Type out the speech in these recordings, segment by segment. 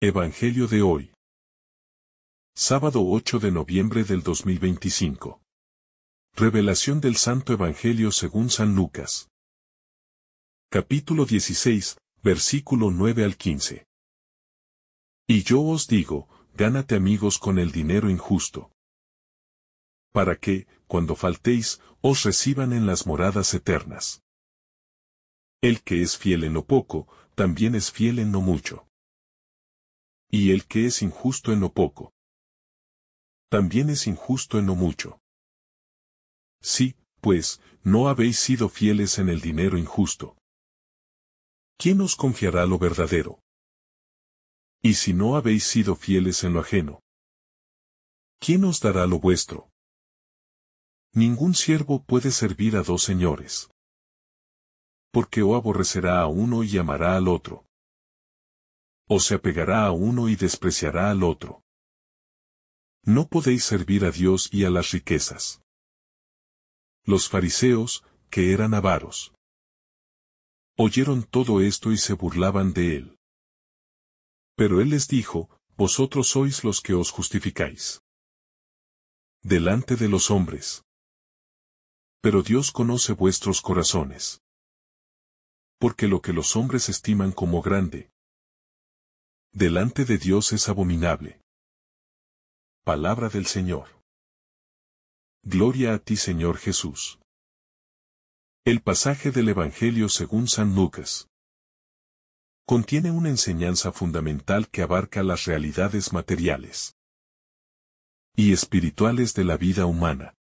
Evangelio de hoy. Sábado 8 de noviembre del 2025. Revelación del Santo Evangelio según San Lucas. Capítulo 16, versículo 9 al 15. Y yo os digo, gánate amigos con el dinero injusto, para que, cuando faltéis, os reciban en las moradas eternas. El que es fiel en lo poco, también es fiel en lo mucho. Y el que es injusto en lo poco, también es injusto en lo mucho. Sí, pues, no habéis sido fieles en el dinero injusto. ¿Quién os confiará lo verdadero? Y si no habéis sido fieles en lo ajeno, ¿quién os dará lo vuestro? Ningún siervo puede servir a dos señores, porque o aborrecerá a uno y amará al otro, o se apegará a uno y despreciará al otro. No podéis servir a Dios y a las riquezas. Los fariseos, que eran avaros, oyeron todo esto y se burlaban de él. Pero él les dijo, vosotros sois los que os justificáis delante de los hombres. Pero Dios conoce vuestros corazones. Porque lo que los hombres estiman como grande, delante de Dios es abominable. Palabra del Señor. Gloria a ti, Señor Jesús. El pasaje del Evangelio según San Lucas contiene una enseñanza fundamental que abarca las realidades materiales y espirituales de la vida humana.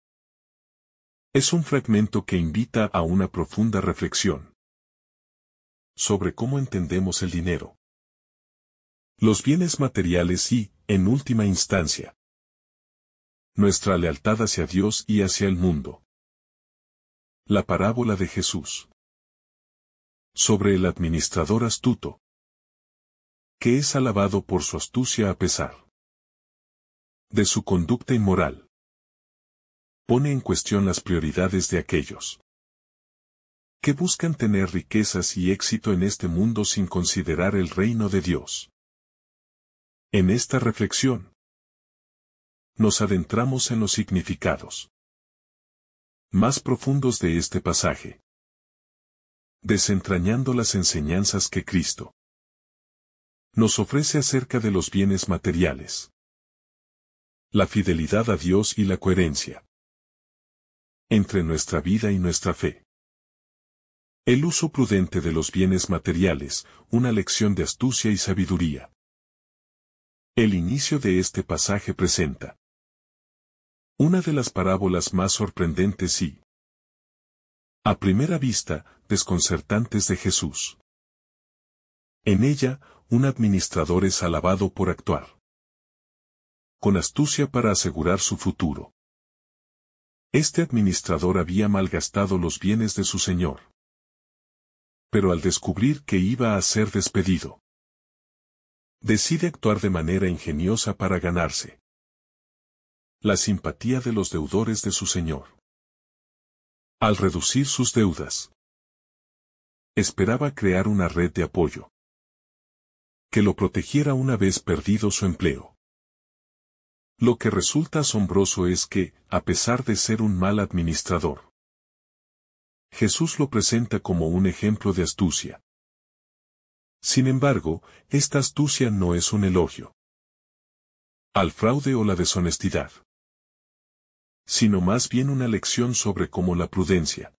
Es un fragmento que invita a una profunda reflexión sobre cómo entendemos el dinero, los bienes materiales y, en última instancia, nuestra lealtad hacia Dios y hacia el mundo. La parábola de Jesús sobre el administrador astuto, que es alabado por su astucia a pesar de su conducta inmoral, pone en cuestión las prioridades de aquellos que buscan tener riquezas y éxito en este mundo sin considerar el reino de Dios. En esta reflexión, nos adentramos en los significados más profundos de este pasaje, desentrañando las enseñanzas que Cristo nos ofrece acerca de los bienes materiales, la fidelidad a Dios y la coherencia entre nuestra vida y nuestra fe. El uso prudente de los bienes materiales, una lección de astucia y sabiduría. El inicio de este pasaje presenta una de las parábolas más sorprendentes y, a primera vista, desconcertantes de Jesús. En ella, un administrador es alabado por actuar con astucia para asegurar su futuro. Este administrador había malgastado los bienes de su señor. Pero al descubrir que iba a ser despedido, decide actuar de manera ingeniosa para ganarse la simpatía de los deudores de su señor. Al reducir sus deudas, esperaba crear una red de apoyo que lo protegiera una vez perdido su empleo. Lo que resulta asombroso es que, a pesar de ser un mal administrador, Jesús lo presenta como un ejemplo de astucia. Sin embargo, esta astucia no es un elogio al fraude o la deshonestidad, sino más bien una lección sobre cómo la prudencia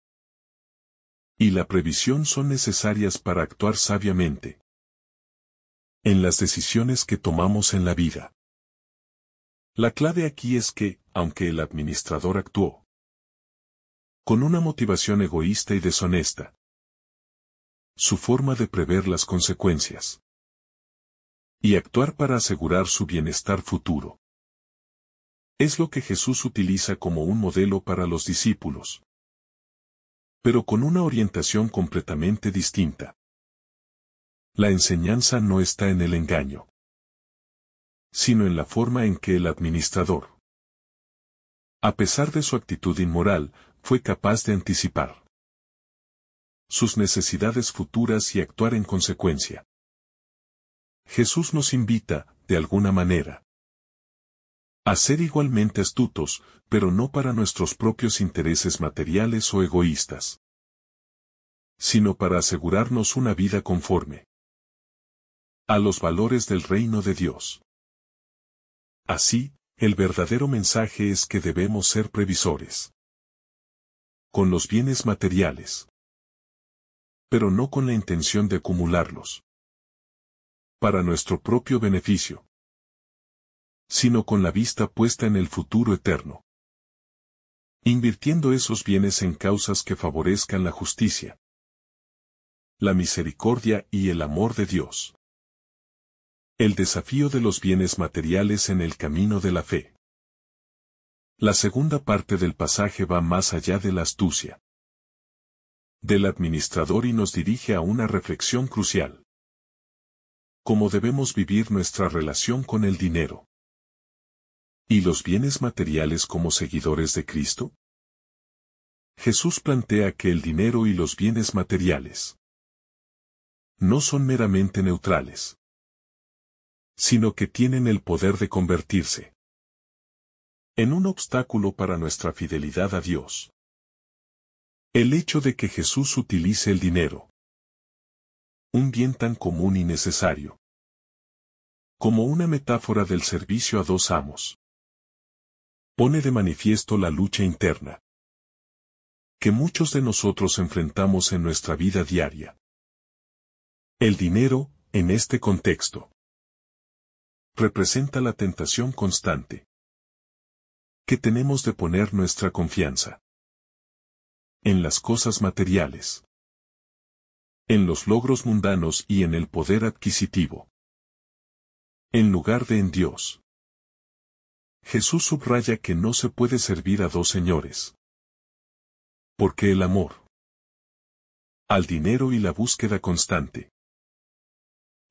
y la previsión son necesarias para actuar sabiamente en las decisiones que tomamos en la vida. La clave aquí es que, aunque el administrador actuó con una motivación egoísta y deshonesta, su forma de prever las consecuencias y actuar para asegurar su bienestar futuro es lo que Jesús utiliza como un modelo para los discípulos, pero con una orientación completamente distinta. La enseñanza no está en el engaño, sino en la forma en que el administrador, a pesar de su actitud inmoral, fue capaz de anticipar sus necesidades futuras y actuar en consecuencia. Jesús nos invita, de alguna manera, a ser igualmente astutos, pero no para nuestros propios intereses materiales o egoístas, sino para asegurarnos una vida conforme a los valores del reino de Dios. Así, el verdadero mensaje es que debemos ser previsores con los bienes materiales, pero no con la intención de acumularlos para nuestro propio beneficio, sino con la vista puesta en el futuro eterno, invirtiendo esos bienes en causas que favorezcan la justicia, la misericordia y el amor de Dios. El desafío de los bienes materiales en el camino de la fe. La segunda parte del pasaje va más allá de la astucia del administrador y nos dirige a una reflexión crucial. ¿Cómo debemos vivir nuestra relación con el dinero y los bienes materiales como seguidores de Cristo? Jesús plantea que el dinero y los bienes materiales no son meramente neutrales, sino que tienen el poder de convertirse en un obstáculo para nuestra fidelidad a Dios. El hecho de que Jesús utilice el dinero, un bien tan común y necesario, como una metáfora del servicio a dos amos, pone de manifiesto la lucha interna que muchos de nosotros enfrentamos en nuestra vida diaria. El dinero, en este contexto, representa la tentación constante que tenemos de poner nuestra confianza en las cosas materiales, en los logros mundanos y en el poder adquisitivo, en lugar de en Dios. Jesús subraya que no se puede servir a dos señores, porque el amor al dinero y la búsqueda constante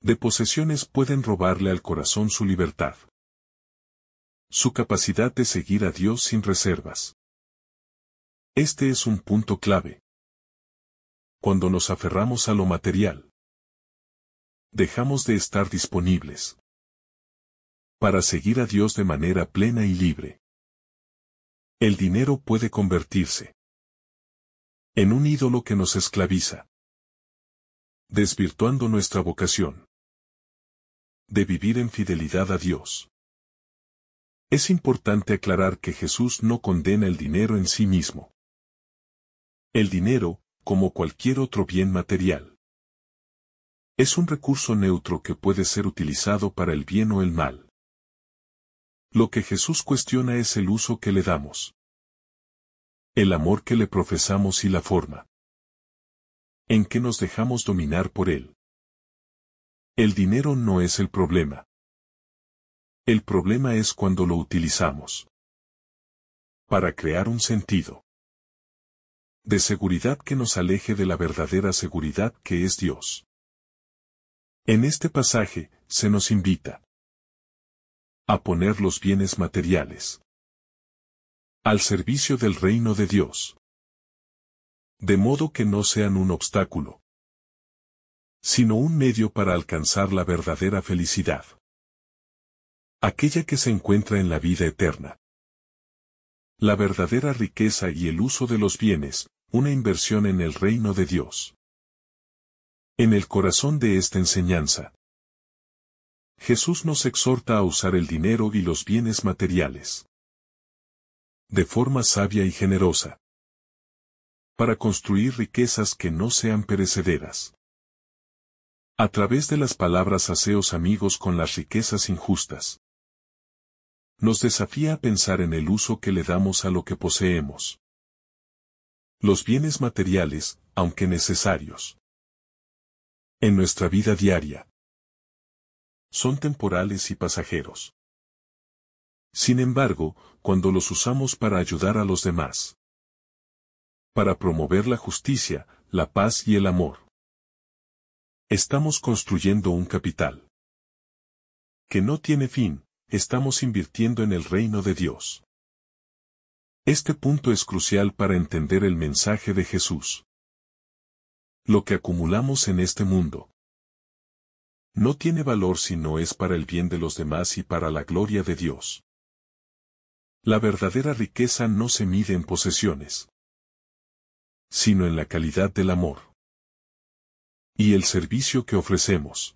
de posesiones pueden robarle al corazón su libertad, su capacidad de seguir a Dios sin reservas. Este es un punto clave. Cuando nos aferramos a lo material, dejamos de estar disponibles para seguir a Dios de manera plena y libre. El dinero puede convertirse en un ídolo que nos esclaviza, desvirtuando nuestra vocación de vivir en fidelidad a Dios. Es importante aclarar que Jesús no condena el dinero en sí mismo. El dinero, como cualquier otro bien material, es un recurso neutro que puede ser utilizado para el bien o el mal. Lo que Jesús cuestiona es el uso que le damos, el amor que le profesamos y la forma en que nos dejamos dominar por él. El dinero no es el problema. El problema es cuando lo utilizamos para crear un sentido de seguridad que nos aleje de la verdadera seguridad que es Dios. En este pasaje, se nos invita a poner los bienes materiales al servicio del reino de Dios, de modo que no sean un obstáculo, sino un medio para alcanzar la verdadera felicidad, aquella que se encuentra en la vida eterna. La verdadera riqueza y el uso de los bienes, una inversión en el reino de Dios. En el corazón de esta enseñanza, Jesús nos exhorta a usar el dinero y los bienes materiales de forma sabia y generosa, para construir riquezas que no sean perecederas. A través de las palabras haceos amigos con las riquezas injustas, nos desafía a pensar en el uso que le damos a lo que poseemos. Los bienes materiales, aunque necesarios en nuestra vida diaria, son temporales y pasajeros. Sin embargo, cuando los usamos para ayudar a los demás, para promover la justicia, la paz y el amor, estamos construyendo un capital que no tiene fin, estamos invirtiendo en el reino de Dios. Este punto es crucial para entender el mensaje de Jesús. Lo que acumulamos en este mundo No tiene valor si no es para el bien de los demás y para la gloria de Dios. La verdadera riqueza no se mide en posesiones, sino en la calidad del amor y el servicio que ofrecemos.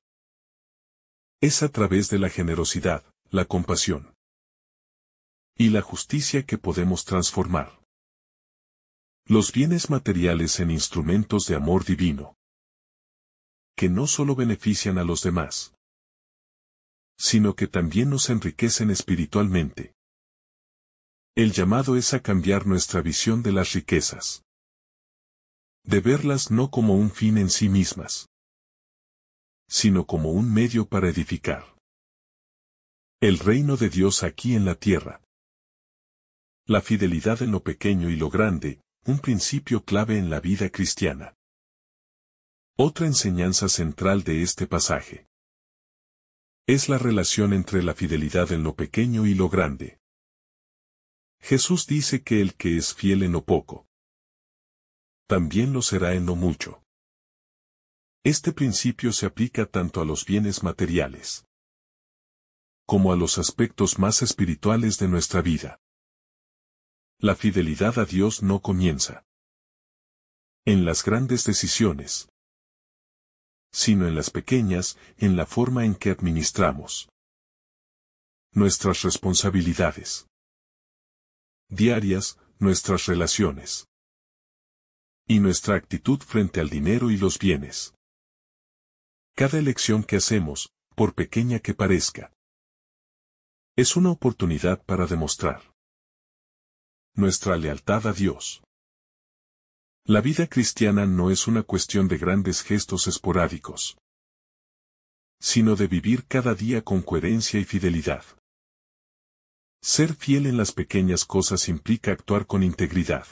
Es a través de la generosidad, la compasión y la justicia que podemos transformar los bienes materiales en instrumentos de amor divino, que no solo benefician a los demás, sino que también nos enriquecen espiritualmente. El llamado es a cambiar nuestra visión de las riquezas, de verlas no como un fin en sí mismas, sino como un medio para edificar el reino de Dios aquí en la tierra. La fidelidad en lo pequeño y lo grande, un principio clave en la vida cristiana. Otra enseñanza central de este pasaje es la relación entre la fidelidad en lo pequeño y lo grande. Jesús dice que el que es fiel en lo poco, también lo será en lo mucho. Este principio se aplica tanto a los bienes materiales como a los aspectos más espirituales de nuestra vida. La fidelidad a Dios no comienza en las grandes decisiones, sino en las pequeñas, en la forma en que administramos nuestras responsabilidades diarias, nuestras relaciones y nuestra actitud frente al dinero y los bienes. Cada elección que hacemos, por pequeña que parezca, es una oportunidad para demostrar nuestra lealtad a Dios. La vida cristiana no es una cuestión de grandes gestos esporádicos, sino de vivir cada día con coherencia y fidelidad. Ser fiel en las pequeñas cosas implica actuar con integridad,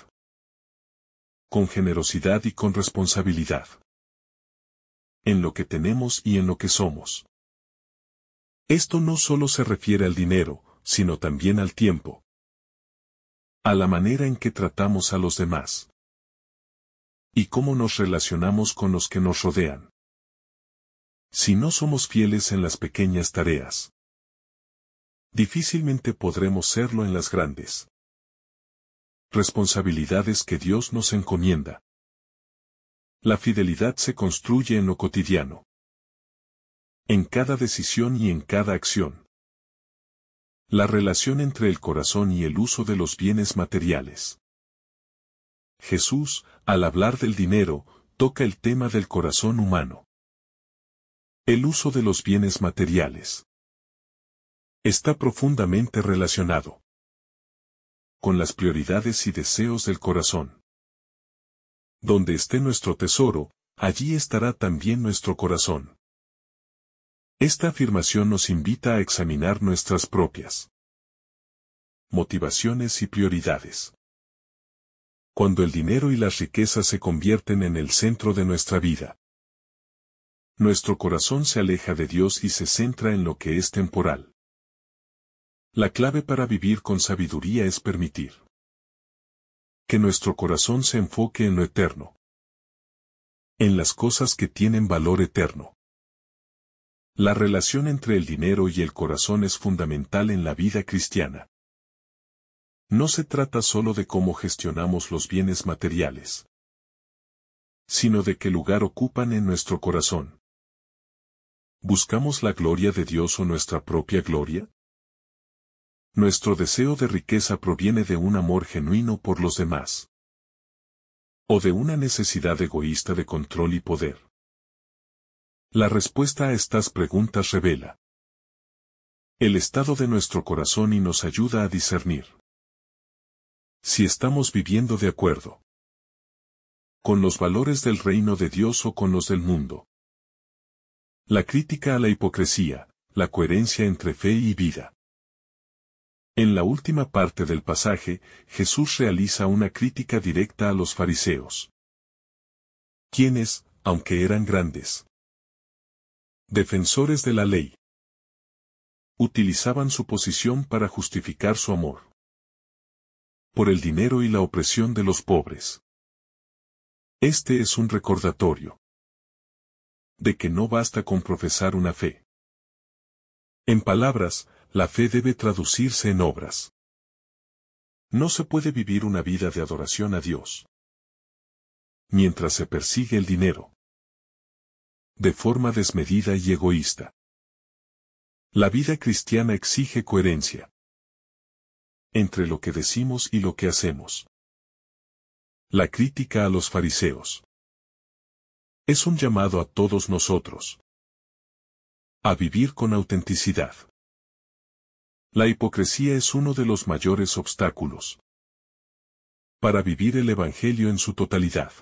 con generosidad y con responsabilidad, en lo que tenemos y en lo que somos. Esto no solo se refiere al dinero, sino también al tiempo, a la manera en que tratamos a los demás y cómo nos relacionamos con los que nos rodean. Si no somos fieles en las pequeñas tareas, difícilmente podremos serlo en las grandes responsabilidades que Dios nos encomienda. La fidelidad se construye en lo cotidiano, en cada decisión y en cada acción. La relación entre el corazón y el uso de los bienes materiales. Jesús, al hablar del dinero, toca el tema del corazón humano. El uso de los bienes materiales está profundamente relacionado con las prioridades y deseos del corazón. Donde esté nuestro tesoro, allí estará también nuestro corazón. Esta afirmación nos invita a examinar nuestras propias motivaciones y prioridades. Cuando el dinero y las riquezas se convierten en el centro de nuestra vida, nuestro corazón se aleja de Dios y se centra en lo que es temporal. La clave para vivir con sabiduría es permitir que nuestro corazón se enfoque en lo eterno, en las cosas que tienen valor eterno. La relación entre el dinero y el corazón es fundamental en la vida cristiana. No se trata solo de cómo gestionamos los bienes materiales, sino de qué lugar ocupan en nuestro corazón. ¿Buscamos la gloria de Dios o nuestra propia gloria? Nuestro deseo de riqueza proviene de un amor genuino por los demás, o de una necesidad egoísta de control y poder. La respuesta a estas preguntas revela el estado de nuestro corazón y nos ayuda a discernir si estamos viviendo de acuerdo con los valores del reino de Dios o con los del mundo. La crítica a la hipocresía, la coherencia entre fe y vida. En la última parte del pasaje, Jesús realiza una crítica directa a los fariseos, quienes, aunque eran grandes defensores de la ley, utilizaban su posición para justificar su amor por el dinero y la opresión de los pobres. Este es un recordatorio de que no basta con profesar una fe. En palabras, la fe debe traducirse en obras. No se puede vivir una vida de adoración a Dios mientras se persigue el dinero de forma desmedida y egoísta. La vida cristiana exige coherencia entre lo que decimos y lo que hacemos. La crítica a los fariseos es un llamado a todos nosotros a vivir con autenticidad. La hipocresía es uno de los mayores obstáculos para vivir el Evangelio en su totalidad.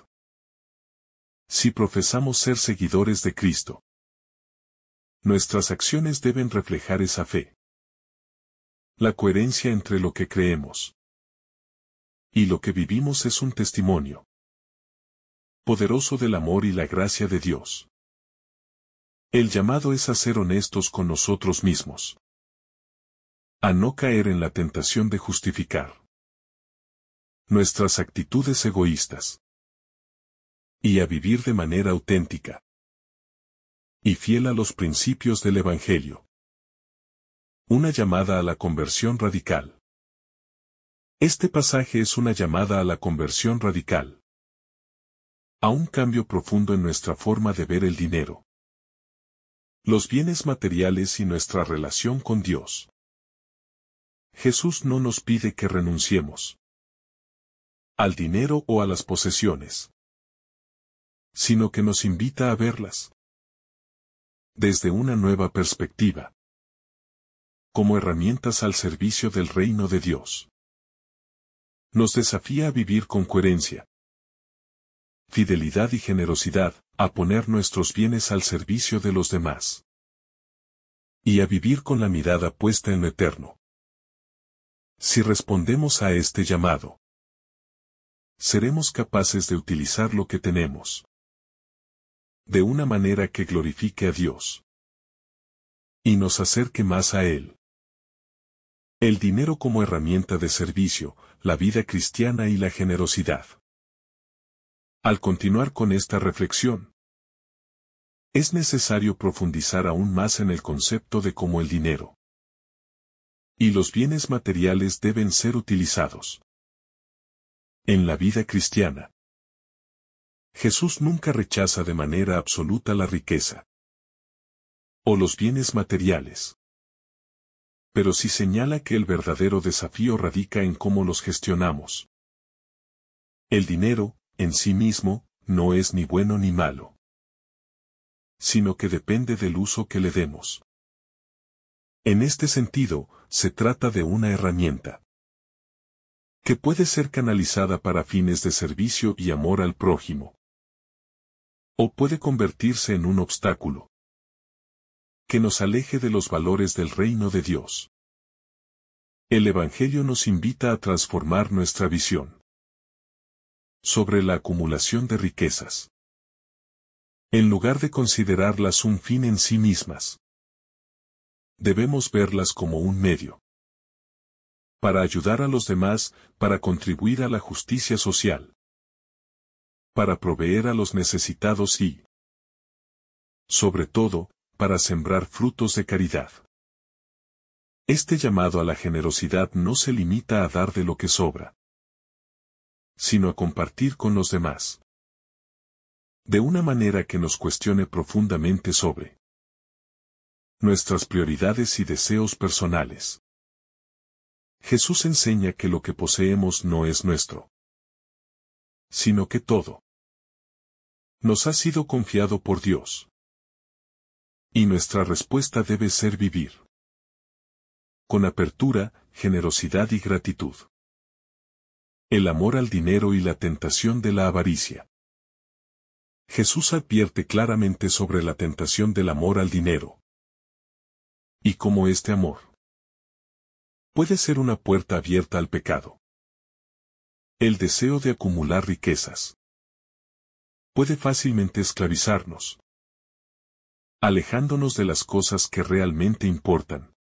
Si profesamos ser seguidores de Cristo, nuestras acciones deben reflejar esa fe. La coherencia entre lo que creemos y lo que vivimos es un testimonio poderoso del amor y la gracia de Dios. El llamado es a ser honestos con nosotros mismos, a no caer en la tentación de justificar nuestras actitudes egoístas y a vivir de manera auténtica y fiel a los principios del Evangelio. Una llamada a la conversión radical. Este pasaje es una llamada a la conversión radical, a un cambio profundo en nuestra forma de ver el dinero, los bienes materiales y nuestra relación con Dios. Jesús no nos pide que renunciemos al dinero o a las posesiones, sino que nos invita a verlas desde una nueva perspectiva, como herramientas al servicio del reino de Dios. Nos desafía a vivir con coherencia, fidelidad y generosidad, a poner nuestros bienes al servicio de los demás y a vivir con la mirada puesta en lo eterno. Si respondemos a este llamado, seremos capaces de utilizar lo que tenemos de una manera que glorifique a Dios y nos acerque más a Él. El dinero como herramienta de servicio, la vida cristiana y la generosidad. Al continuar con esta reflexión, es necesario profundizar aún más en el concepto de cómo el dinero y los bienes materiales deben ser utilizados en la vida cristiana. Jesús nunca rechaza de manera absoluta la riqueza o los bienes materiales, pero sí señala que el verdadero desafío radica en cómo los gestionamos. El dinero, en sí mismo, no es ni bueno ni malo, sino que depende del uso que le demos. En este sentido, se trata de una herramienta que puede ser canalizada para fines de servicio y amor al prójimo, o puede convertirse en un obstáculo que nos aleje de los valores del reino de Dios. El Evangelio nos invita a transformar nuestra visión sobre la acumulación de riquezas. En lugar de considerarlas un fin en sí mismas, debemos verlas como un medio para ayudar a los demás, para contribuir a la justicia social, para proveer a los necesitados y, sobre todo, para sembrar frutos de caridad. Este llamado a la generosidad no se limita a dar de lo que sobra, sino a compartir con los demás, de una manera que nos cuestione profundamente sobre nuestras prioridades y deseos personales. Jesús enseña que lo que poseemos no es nuestro, sino que todo nos ha sido confiado por Dios. Y nuestra respuesta debe ser vivir con apertura, generosidad y gratitud. El amor al dinero y la tentación de la avaricia. Jesús advierte claramente sobre la tentación del amor al dinero y cómo este amor puede ser una puerta abierta al pecado. El deseo de acumular riquezas puede fácilmente esclavizarnos, alejándonos de las cosas que realmente importan.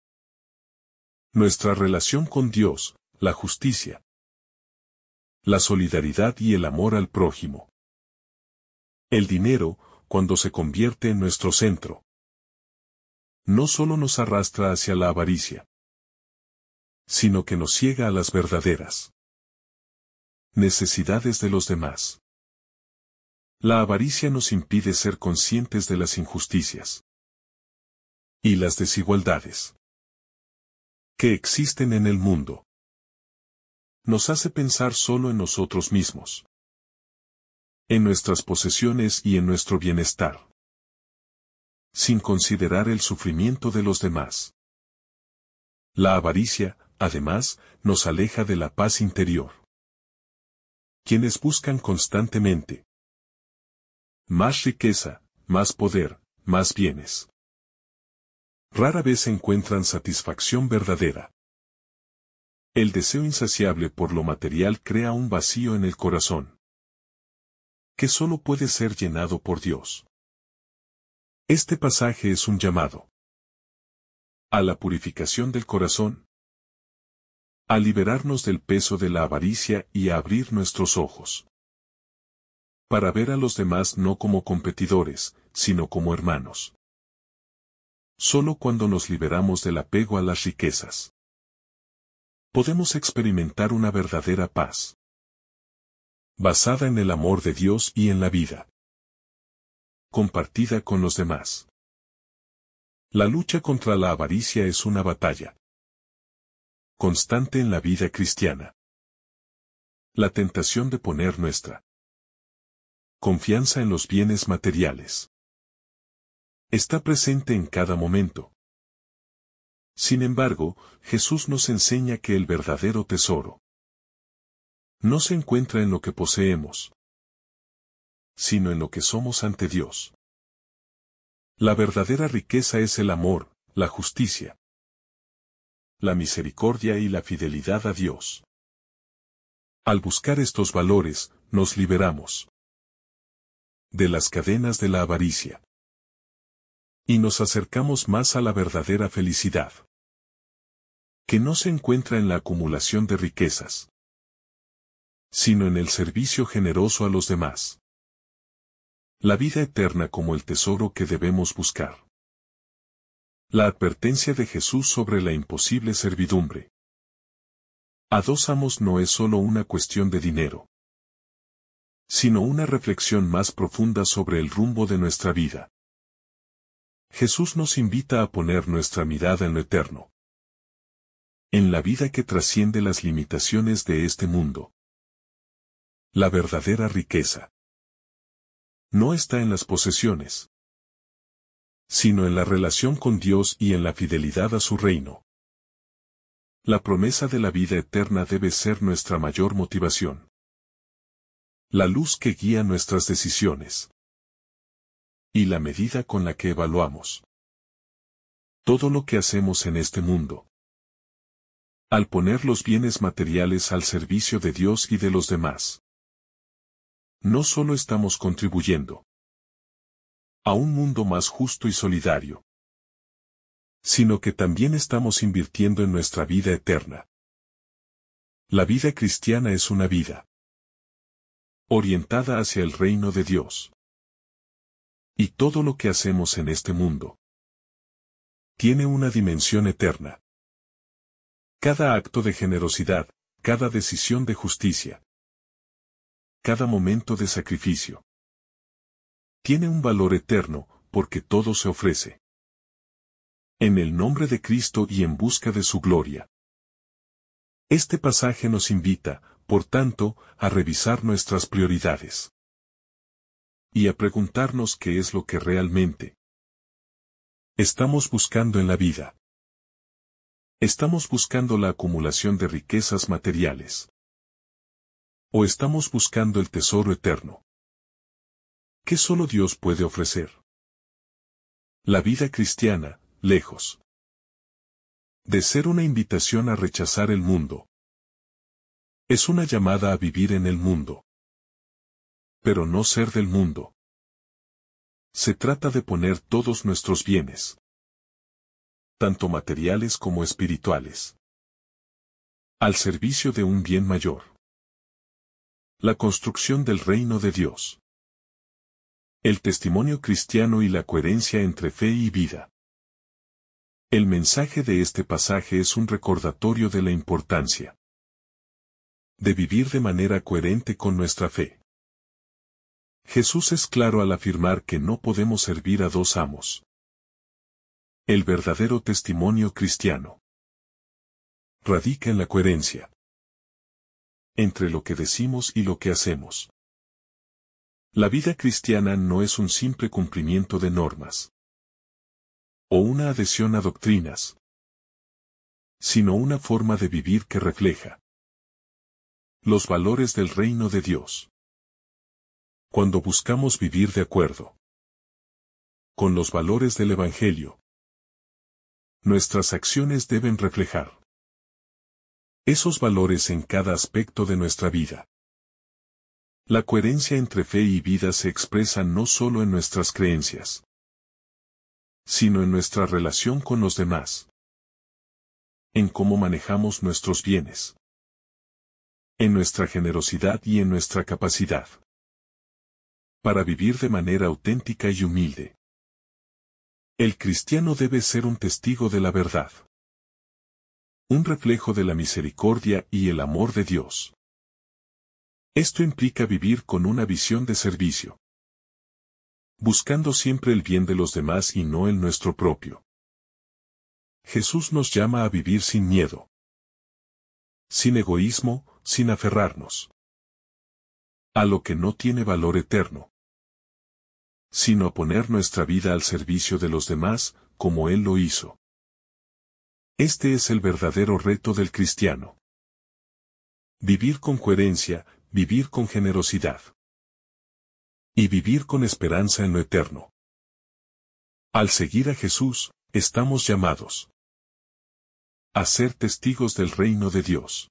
Nuestra relación con Dios, la justicia, la solidaridad y el amor al prójimo. El dinero, cuando se convierte en nuestro centro, no solo nos arrastra hacia la avaricia, sino que nos ciega a las verdaderas necesidades de los demás. La avaricia nos impide ser conscientes de las injusticias y las desigualdades que existen en el mundo. Nos hace pensar solo en nosotros mismos, en nuestras posesiones y en nuestro bienestar, sin considerar el sufrimiento de los demás. La avaricia, además, nos aleja de la paz interior. Quienes buscan constantemente más riqueza, más poder, más bienes, rara vez encuentran satisfacción verdadera. El deseo insaciable por lo material crea un vacío en el corazón, que solo puede ser llenado por Dios. Este pasaje es un llamado a la purificación del corazón, a liberarnos del peso de la avaricia y a abrir nuestros ojos, para ver a los demás no como competidores, sino como hermanos. Solo cuando nos liberamos del apego a las riquezas, podemos experimentar una verdadera paz, basada en el amor de Dios y en la vida compartida con los demás. La lucha contra la avaricia es una batalla constante en la vida cristiana. La tentación de poner nuestra confianza en los bienes materiales está presente en cada momento. Sin embargo, Jesús nos enseña que el verdadero tesoro no se encuentra en lo que poseemos, sino en lo que somos ante Dios. La verdadera riqueza es el amor, la justicia, la misericordia y la fidelidad a Dios. Al buscar estos valores, nos liberamos de las cadenas de la avaricia y nos acercamos más a la verdadera felicidad, que no se encuentra en la acumulación de riquezas, sino en el servicio generoso a los demás. La vida eterna como el tesoro que debemos buscar. La advertencia de Jesús sobre la imposible servidumbre a dos amos no es solo una cuestión de dinero, sino una reflexión más profunda sobre el rumbo de nuestra vida. Jesús nos invita a poner nuestra mirada en lo eterno, en la vida que trasciende las limitaciones de este mundo. La verdadera riqueza no está en las posesiones, sino en la relación con Dios y en la fidelidad a su reino. La promesa de la vida eterna debe ser nuestra mayor motivación, la luz que guía nuestras decisiones y la medida con la que evaluamos todo lo que hacemos en este mundo. Al poner los bienes materiales al servicio de Dios y de los demás, no solo estamos contribuyendo a un mundo más justo y solidario, sino que también estamos invirtiendo en nuestra vida eterna. La vida cristiana es una vida orientada hacia el reino de Dios. Y todo lo que hacemos en este mundo tiene una dimensión eterna. Cada acto de generosidad, cada decisión de justicia, cada momento de sacrificio, tiene un valor eterno, porque todo se ofrece en el nombre de Cristo y en busca de su gloria. Este pasaje nos invita, por tanto, a revisar nuestras prioridades y a preguntarnos qué es lo que realmente estamos buscando en la vida. ¿Estamos buscando la acumulación de riquezas materiales? ¿O estamos buscando el tesoro eterno que solo Dios puede ofrecer? La vida cristiana, lejos de ser una invitación a rechazar el mundo, es una llamada a vivir en el mundo, pero no ser del mundo. Se trata de poner todos nuestros bienes, tanto materiales como espirituales, al servicio de un bien mayor: la construcción del reino de Dios. El testimonio cristiano y la coherencia entre fe y vida. El mensaje de este pasaje es un recordatorio de la importancia de vivir de manera coherente con nuestra fe. Jesús es claro al afirmar que no podemos servir a dos amos. El verdadero testimonio cristiano radica en la coherencia entre lo que decimos y lo que hacemos. La vida cristiana no es un simple cumplimiento de normas o una adhesión a doctrinas, sino una forma de vivir que refleja los valores del reino de Dios. Cuando buscamos vivir de acuerdo con los valores del Evangelio, nuestras acciones deben reflejar esos valores en cada aspecto de nuestra vida. La coherencia entre fe y vida se expresa no solo en nuestras creencias, sino en nuestra relación con los demás, en cómo manejamos nuestros bienes, en nuestra generosidad y en nuestra capacidad para vivir de manera auténtica y humilde. El cristiano debe ser un testigo de la verdad, un reflejo de la misericordia y el amor de Dios. Esto implica vivir con una visión de servicio, buscando siempre el bien de los demás y no el nuestro propio. Jesús nos llama a vivir sin miedo, sin egoísmo, sin aferrarnos a lo que no tiene valor eterno, sino a poner nuestra vida al servicio de los demás, como Él lo hizo. Este es el verdadero reto del cristiano. Vivir con coherencia, vivir con generosidad y vivir con esperanza en lo eterno. Al seguir a Jesús, estamos llamados a ser testigos del reino de Dios.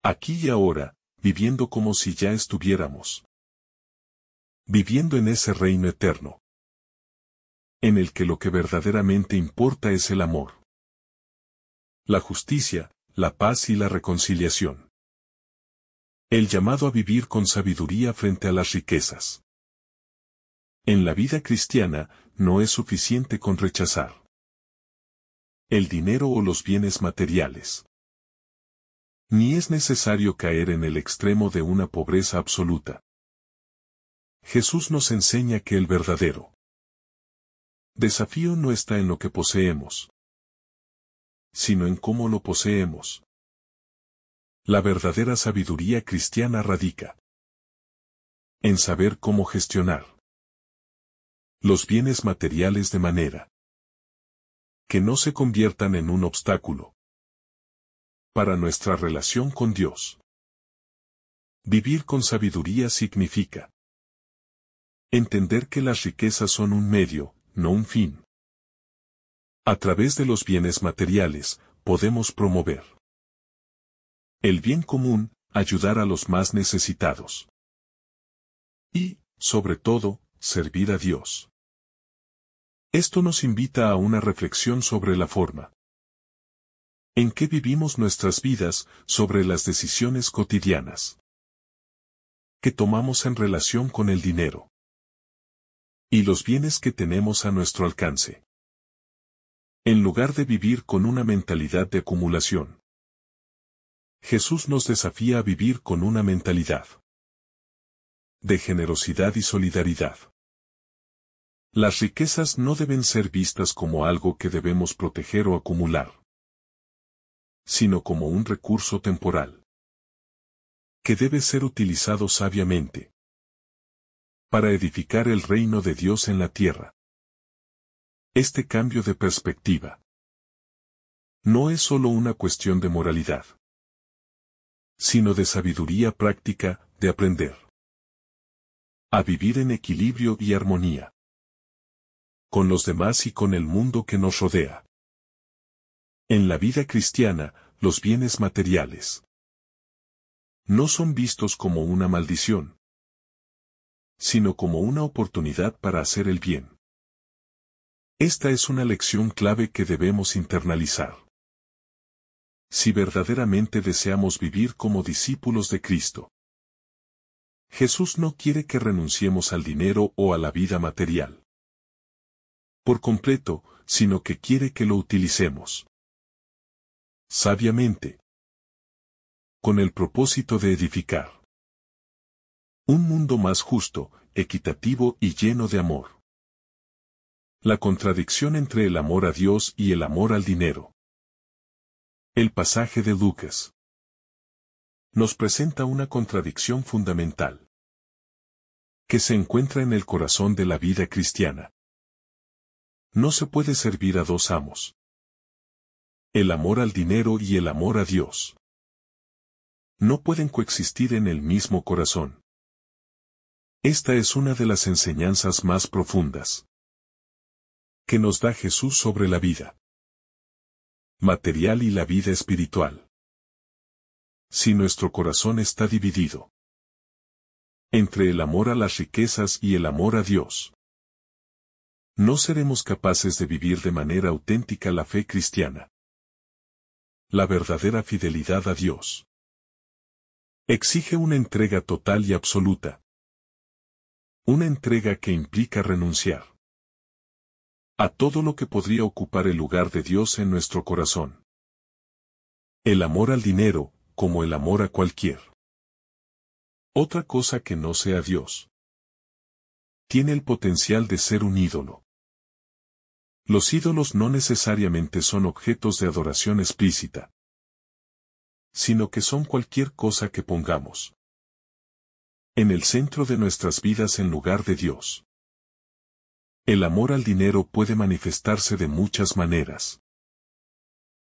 Aquí y ahora, viviendo como si ya estuviéramos viviendo en ese reino eterno, en el que lo que verdaderamente importa es el amor, la justicia, la paz y la reconciliación. El llamado a vivir con sabiduría frente a las riquezas. En la vida cristiana, no es suficiente con rechazar el dinero o los bienes materiales. Ni es necesario caer en el extremo de una pobreza absoluta. Jesús nos enseña que el verdadero desafío no está en lo que poseemos, sino en cómo lo poseemos. La verdadera sabiduría cristiana radica en saber cómo gestionar los bienes materiales de manera que no se conviertan en un obstáculo para nuestra relación con Dios. Vivir con sabiduría significa entender que las riquezas son un medio, no un fin. A través de los bienes materiales, podemos promover el bien común, ayudar a los más necesitados y, sobre todo, servir a Dios. Esto nos invita a una reflexión sobre la forma en que vivimos nuestras vidas, sobre las decisiones cotidianas que tomamos en relación con el dinero y los bienes que tenemos a nuestro alcance. En lugar de vivir con una mentalidad de acumulación, Jesús nos desafía a vivir con una mentalidad de generosidad y solidaridad. Las riquezas no deben ser vistas como algo que debemos proteger o acumular, sino como un recurso temporal que debe ser utilizado sabiamente para edificar el reino de Dios en la tierra. Este cambio de perspectiva no es solo una cuestión de moralidad, sino de sabiduría práctica, de aprender a vivir en equilibrio y armonía con los demás y con el mundo que nos rodea. En la vida cristiana, los bienes materiales no son vistos como una maldición, sino como una oportunidad para hacer el bien. Esta es una lección clave que debemos internalizar si verdaderamente deseamos vivir como discípulos de Cristo. Jesús no quiere que renunciemos al dinero o a la vida material por completo, sino que quiere que lo utilicemos sabiamente, con el propósito de edificar un mundo más justo, equitativo y lleno de amor. La contradicción entre el amor a Dios y el amor al dinero. El pasaje de Lucas nos presenta una contradicción fundamental que se encuentra en el corazón de la vida cristiana. No se puede servir a dos amos. El amor al dinero y el amor a Dios no pueden coexistir en el mismo corazón. Esta es una de las enseñanzas más profundas que nos da Jesús sobre la vida material y la vida espiritual. Si nuestro corazón está dividido entre el amor a las riquezas y el amor a Dios, no seremos capaces de vivir de manera auténtica la fe cristiana. La verdadera fidelidad a Dios exige una entrega total y absoluta. Una entrega que implica renunciar a todo lo que podría ocupar el lugar de Dios en nuestro corazón. El amor al dinero, como el amor a cualquier otra cosa que no sea Dios, tiene el potencial de ser un ídolo. Los ídolos no necesariamente son objetos de adoración explícita, sino que son cualquier cosa que pongamos en el centro de nuestras vidas en lugar de Dios. El amor al dinero puede manifestarse de muchas maneras.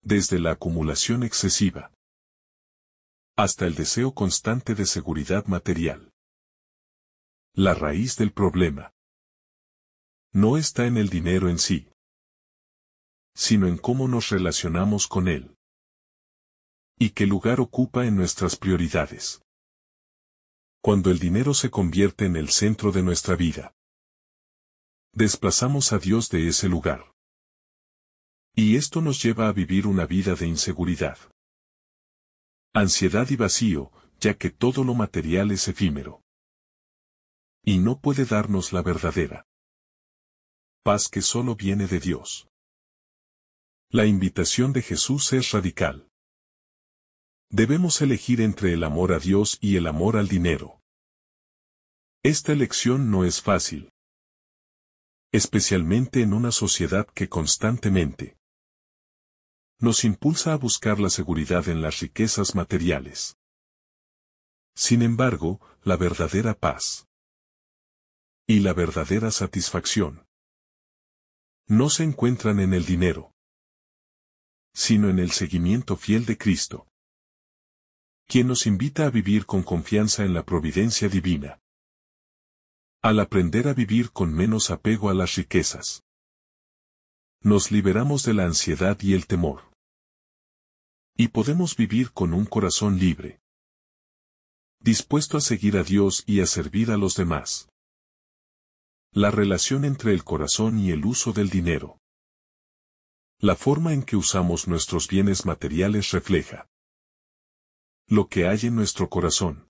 Desde la acumulación excesiva hasta el deseo constante de seguridad material. La raíz del problema no está en el dinero en sí, sino en cómo nos relacionamos con él y qué lugar ocupa en nuestras prioridades. Cuando el dinero se convierte en el centro de nuestra vida, desplazamos a Dios de ese lugar. Y esto nos lleva a vivir una vida de inseguridad, ansiedad y vacío, ya que todo lo material es efímero y no puede darnos la verdadera paz que solo viene de Dios. La invitación de Jesús es radical. Debemos elegir entre el amor a Dios y el amor al dinero. Esta elección no es fácil, especialmente en una sociedad que constantemente nos impulsa a buscar la seguridad en las riquezas materiales. Sin embargo, la verdadera paz y la verdadera satisfacción no se encuentran en el dinero, sino en el seguimiento fiel de Cristo, quien nos invita a vivir con confianza en la providencia divina. Al aprender a vivir con menos apego a las riquezas, nos liberamos de la ansiedad y el temor. Y podemos vivir con un corazón libre, dispuesto a seguir a Dios y a servir a los demás. La relación entre el corazón y el uso del dinero. La forma en que usamos nuestros bienes materiales refleja lo que hay en nuestro corazón.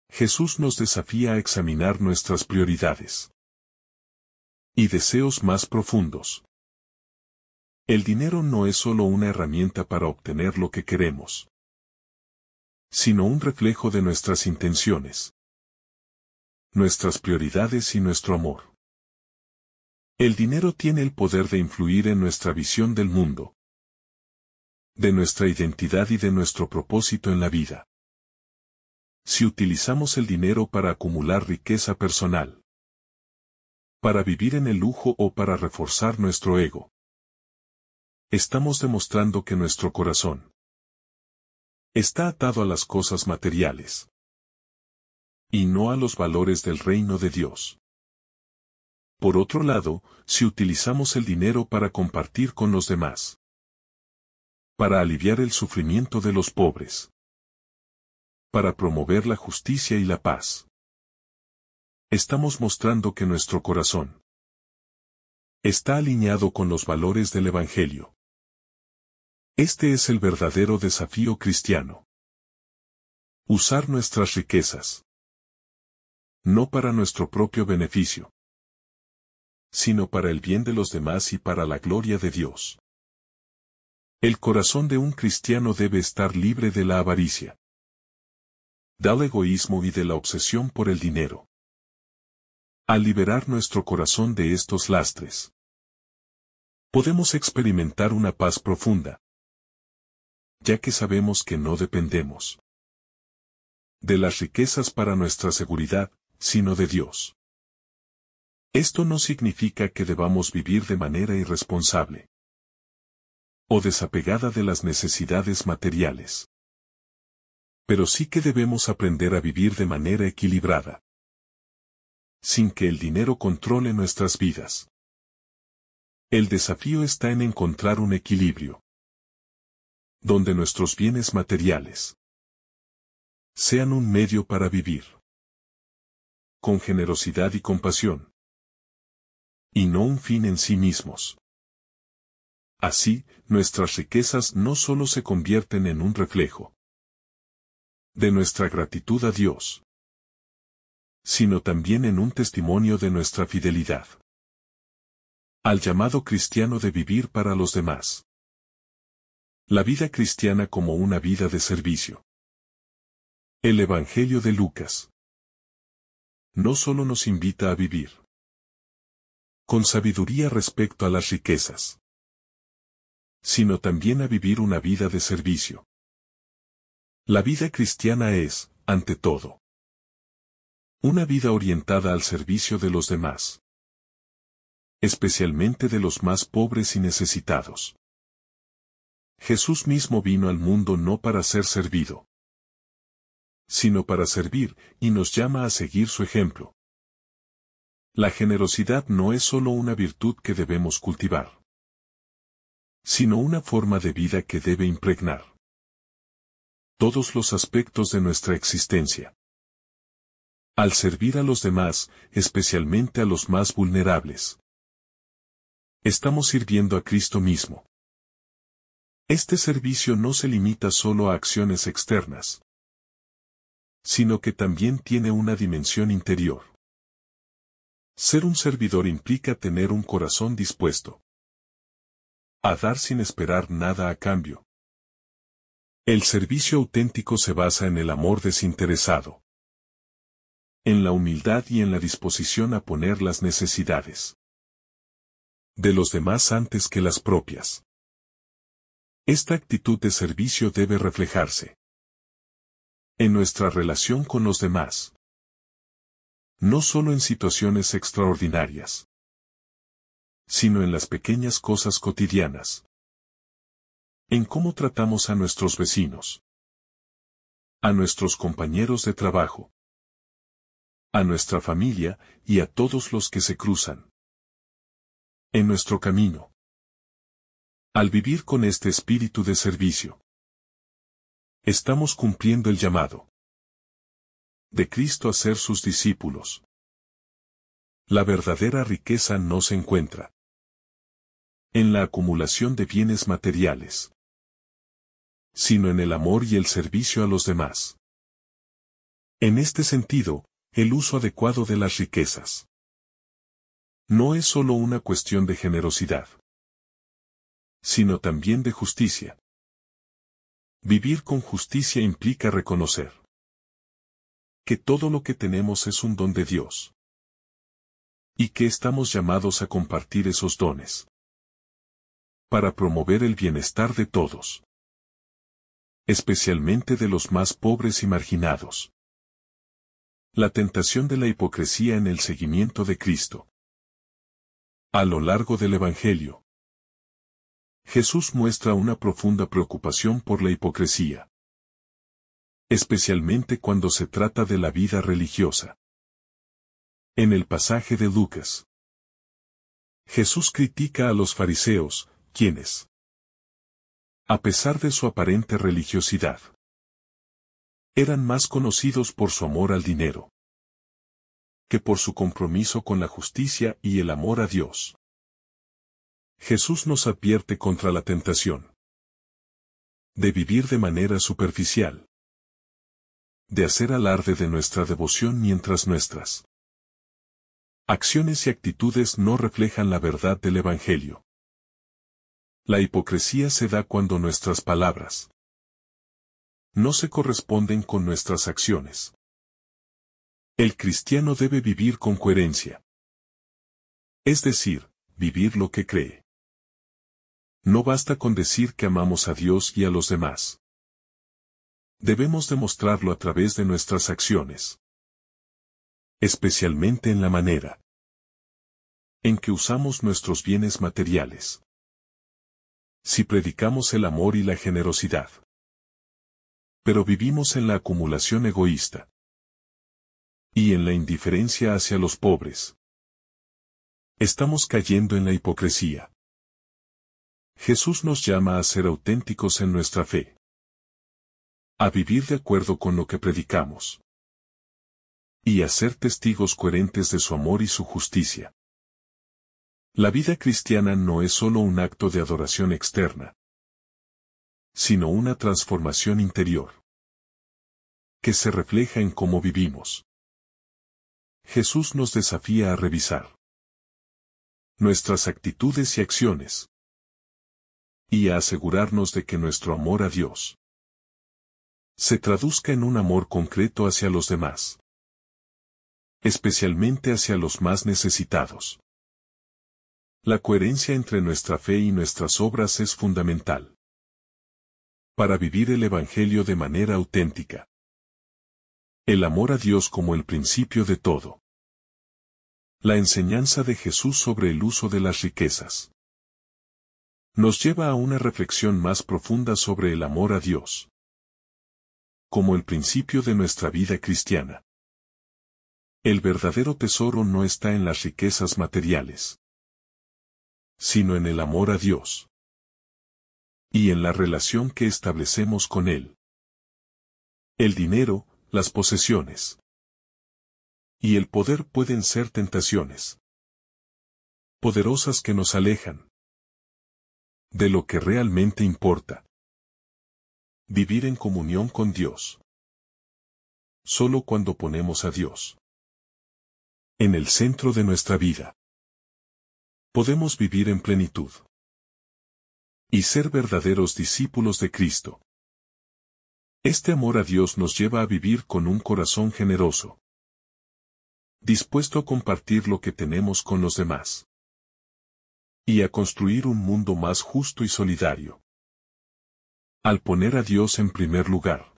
Jesús nos desafía a examinar nuestras prioridades y deseos más profundos. El dinero no es solo una herramienta para obtener lo que queremos, sino un reflejo de nuestras intenciones, nuestras prioridades y nuestro amor. El dinero tiene el poder de influir en nuestra visión del mundo, de nuestra identidad y de nuestro propósito en la vida. Si utilizamos el dinero para acumular riqueza personal, para vivir en el lujo o para reforzar nuestro ego, estamos demostrando que nuestro corazón está atado a las cosas materiales y no a los valores del reino de Dios. Por otro lado, si utilizamos el dinero para compartir con los demás, para aliviar el sufrimiento de los pobres, para promover la justicia y la paz, estamos mostrando que nuestro corazón está alineado con los valores del Evangelio. Este es el verdadero desafío cristiano. Usar nuestras riquezas No para nuestro propio beneficio, sino para el bien de los demás y para la gloria de Dios. El corazón de un cristiano debe estar libre de la avaricia, del egoísmo y de la obsesión por el dinero. Al liberar nuestro corazón de estos lastres, podemos experimentar una paz profunda, ya que sabemos que no dependemos de las riquezas para nuestra seguridad, sino de Dios. Esto no significa que debamos vivir de manera irresponsable o desapegada de las necesidades materiales. Pero sí que debemos aprender a vivir de manera equilibrada, sin que el dinero controle nuestras vidas. El desafío está en encontrar un equilibrio, donde nuestros bienes materiales sean un medio para vivir con generosidad y compasión, y no un fin en sí mismos. Así, nuestras riquezas no solo se convierten en un reflejo de nuestra gratitud a Dios, sino también en un testimonio de nuestra fidelidad al llamado cristiano de vivir para los demás. La vida cristiana como una vida de servicio. El Evangelio de Lucas no solo nos invita a vivir con sabiduría respecto a las riquezas, sino también a vivir una vida de servicio. La vida cristiana es, ante todo, una vida orientada al servicio de los demás, especialmente de los más pobres y necesitados. Jesús mismo vino al mundo no para ser servido, sino para servir, y nos llama a seguir su ejemplo. La generosidad no es solo una virtud que debemos cultivar, sino una forma de vida que debe impregnar todos los aspectos de nuestra existencia. Al servir a los demás, especialmente a los más vulnerables, estamos sirviendo a Cristo mismo. Este servicio no se limita solo a acciones externas, sino que también tiene una dimensión interior. Ser un servidor implica tener un corazón dispuesto a dar sin esperar nada a cambio. El servicio auténtico se basa en el amor desinteresado, en la humildad y en la disposición a poner las necesidades de los demás antes que las propias. Esta actitud de servicio debe reflejarse en nuestra relación con los demás, no solo en situaciones extraordinarias, sino en las pequeñas cosas cotidianas, en cómo tratamos a nuestros vecinos, a nuestros compañeros de trabajo, a nuestra familia y a todos los que se cruzan en nuestro camino. Al vivir con este espíritu de servicio, estamos cumpliendo el llamado de Cristo a ser sus discípulos. La verdadera riqueza no se encuentra en la acumulación de bienes materiales, sino en el amor y el servicio a los demás. En este sentido, el uso adecuado de las riquezas no es solo una cuestión de generosidad, sino también de justicia. Vivir con justicia implica reconocer que todo lo que tenemos es un don de Dios, y que estamos llamados a compartir esos dones para promover el bienestar de todos, especialmente de los más pobres y marginados. La tentación de la hipocresía en el seguimiento de Cristo. A lo largo del Evangelio, Jesús muestra una profunda preocupación por la hipocresía, especialmente cuando se trata de la vida religiosa. En el pasaje de Lucas, Jesús critica a los fariseos, quienes, a pesar de su aparente religiosidad, eran más conocidos por su amor al dinero que por su compromiso con la justicia y el amor a Dios. Jesús nos advierte contra la tentación de vivir de manera superficial, de hacer alarde de nuestra devoción mientras nuestras acciones y actitudes no reflejan la verdad del Evangelio. La hipocresía se da cuando nuestras palabras no se corresponden con nuestras acciones. El cristiano debe vivir con coherencia. Es decir, vivir lo que cree. No basta con decir que amamos a Dios y a los demás. Debemos demostrarlo a través de nuestras acciones. Especialmente en la manera en que usamos nuestros bienes materiales. Si predicamos el amor y la generosidad, pero vivimos en la acumulación egoísta y en la indiferencia hacia los pobres, estamos cayendo en la hipocresía. Jesús nos llama a ser auténticos en nuestra fe, a vivir de acuerdo con lo que predicamos y a ser testigos coherentes de su amor y su justicia. La vida cristiana no es solo un acto de adoración externa, sino una transformación interior que se refleja en cómo vivimos. Jesús nos desafía a revisar nuestras actitudes y acciones y a asegurarnos de que nuestro amor a Dios se traduzca en un amor concreto hacia los demás, especialmente hacia los más necesitados. La coherencia entre nuestra fe y nuestras obras es fundamental para vivir el Evangelio de manera auténtica. El amor a Dios como el principio de todo. La enseñanza de Jesús sobre el uso de las riquezas nos lleva a una reflexión más profunda sobre el amor a Dios como el principio de nuestra vida cristiana. El verdadero tesoro no está en las riquezas materiales, sino en el amor a Dios y en la relación que establecemos con Él. El dinero, las posesiones y el poder pueden ser tentaciones poderosas que nos alejan de lo que realmente importa: vivir en comunión con Dios. Solo cuando ponemos a Dios en el centro de nuestra vida, podemos vivir en plenitud y ser verdaderos discípulos de Cristo. Este amor a Dios nos lleva a vivir con un corazón generoso, dispuesto a compartir lo que tenemos con los demás y a construir un mundo más justo y solidario. Al poner a Dios en primer lugar,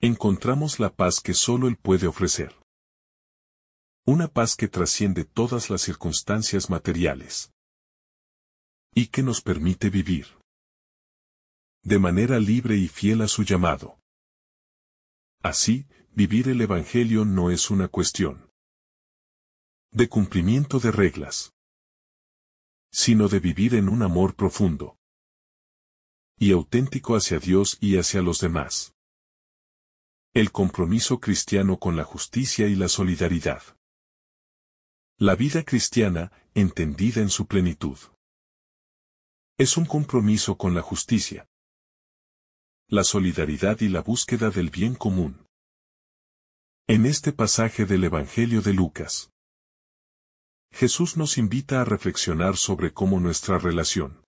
encontramos la paz que solo Él puede ofrecer. Una paz que trasciende todas las circunstancias materiales y que nos permite vivir de manera libre y fiel a su llamado. Así, vivir el Evangelio no es una cuestión de cumplimiento de reglas, sino de vivir en un amor profundo y auténtico hacia Dios y hacia los demás. El compromiso cristiano con la justicia y la solidaridad. La vida cristiana, entendida en su plenitud, es un compromiso con la justicia, la solidaridad y la búsqueda del bien común. En este pasaje del Evangelio de Lucas, Jesús nos invita a reflexionar sobre cómo nuestra relación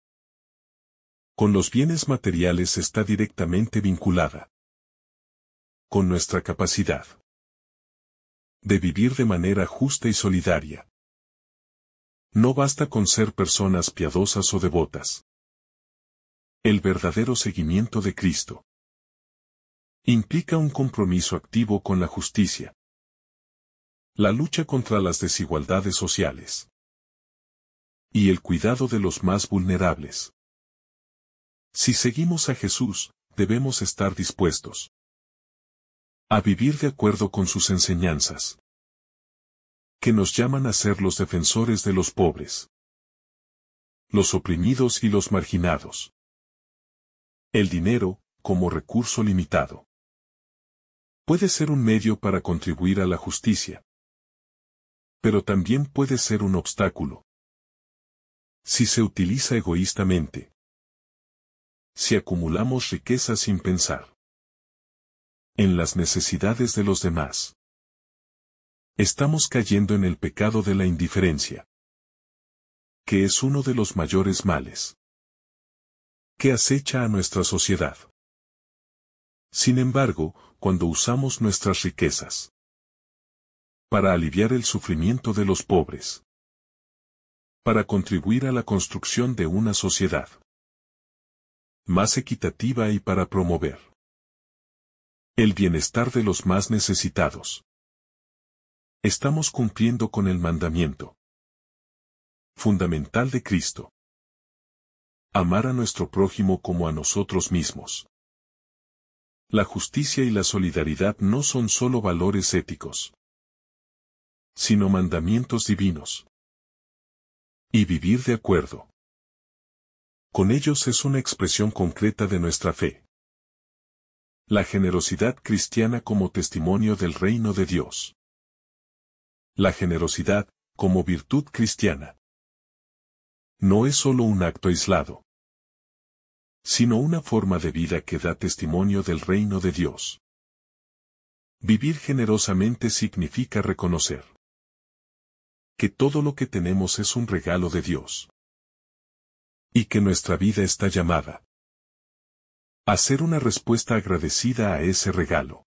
con los bienes materiales está directamente vinculada con nuestra capacidad de vivir de manera justa y solidaria. No basta con ser personas piadosas o devotas. El verdadero seguimiento de Cristo implica un compromiso activo con la justicia, la lucha contra las desigualdades sociales y el cuidado de los más vulnerables. Si seguimos a Jesús, debemos estar dispuestos a vivir de acuerdo con sus enseñanzas, que nos llaman a ser los defensores de los pobres, los oprimidos y los marginados. El dinero, como recurso limitado, puede ser un medio para contribuir a la justicia, pero también puede ser un obstáculo si se utiliza egoístamente, si acumulamos riqueza sin pensar en las necesidades de los demás. Estamos cayendo en el pecado de la indiferencia, que es uno de los mayores males que acecha a nuestra sociedad. Sin embargo, cuando usamos nuestras riquezas para aliviar el sufrimiento de los pobres, para contribuir a la construcción de una sociedad más equitativa y para promover el bienestar de los más necesitados, estamos cumpliendo con el mandamiento fundamental de Cristo: amar a nuestro prójimo como a nosotros mismos. La justicia y la solidaridad no son solo valores éticos, sino mandamientos divinos. Y vivir de acuerdo con ellos es una expresión concreta de nuestra fe. La generosidad cristiana como testimonio del reino de Dios. La generosidad, como virtud cristiana, no es solo un acto aislado, sino una forma de vida que da testimonio del reino de Dios. Vivir generosamente significa reconocer que todo lo que tenemos es un regalo de Dios, y que nuestra vida está llamada a ser una respuesta agradecida a ese regalo,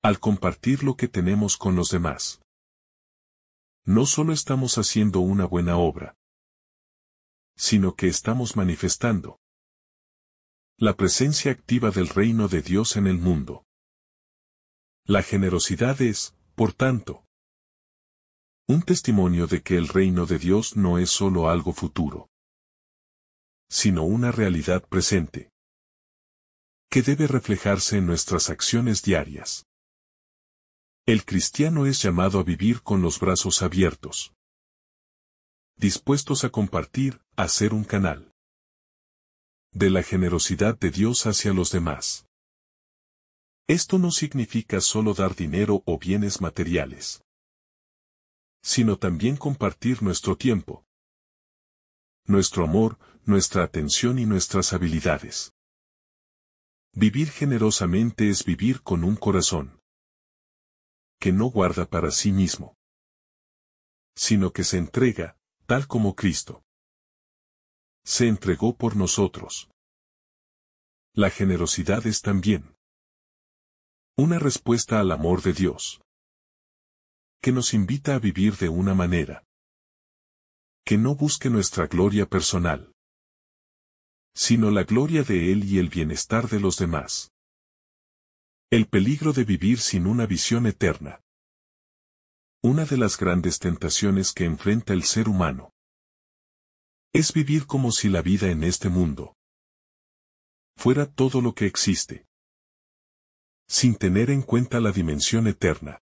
al compartir lo que tenemos con los demás. No solo estamos haciendo una buena obra, sino que estamos manifestando la presencia activa del reino de Dios en el mundo. La generosidad es, por tanto, un testimonio de que el reino de Dios no es solo algo futuro, sino una realidad presente, que debe reflejarse en nuestras acciones diarias. El cristiano es llamado a vivir con los brazos abiertos, dispuestos a compartir, a ser un canal de la generosidad de Dios hacia los demás. Esto no significa solo dar dinero o bienes materiales, sino también compartir nuestro tiempo, nuestro amor, nuestra atención y nuestras habilidades. Vivir generosamente es vivir con un corazón que no guarda para sí mismo, sino que se entrega, tal como Cristo se entregó por nosotros. La generosidad es también una respuesta al amor de Dios, que nos invita a vivir de una manera que no busque nuestra gloria personal, sino la gloria de Él y el bienestar de los demás. El peligro de vivir sin una visión eterna. Una de las grandes tentaciones que enfrenta el ser humano es vivir como si la vida en este mundo fuera todo lo que existe, sin tener en cuenta la dimensión eterna.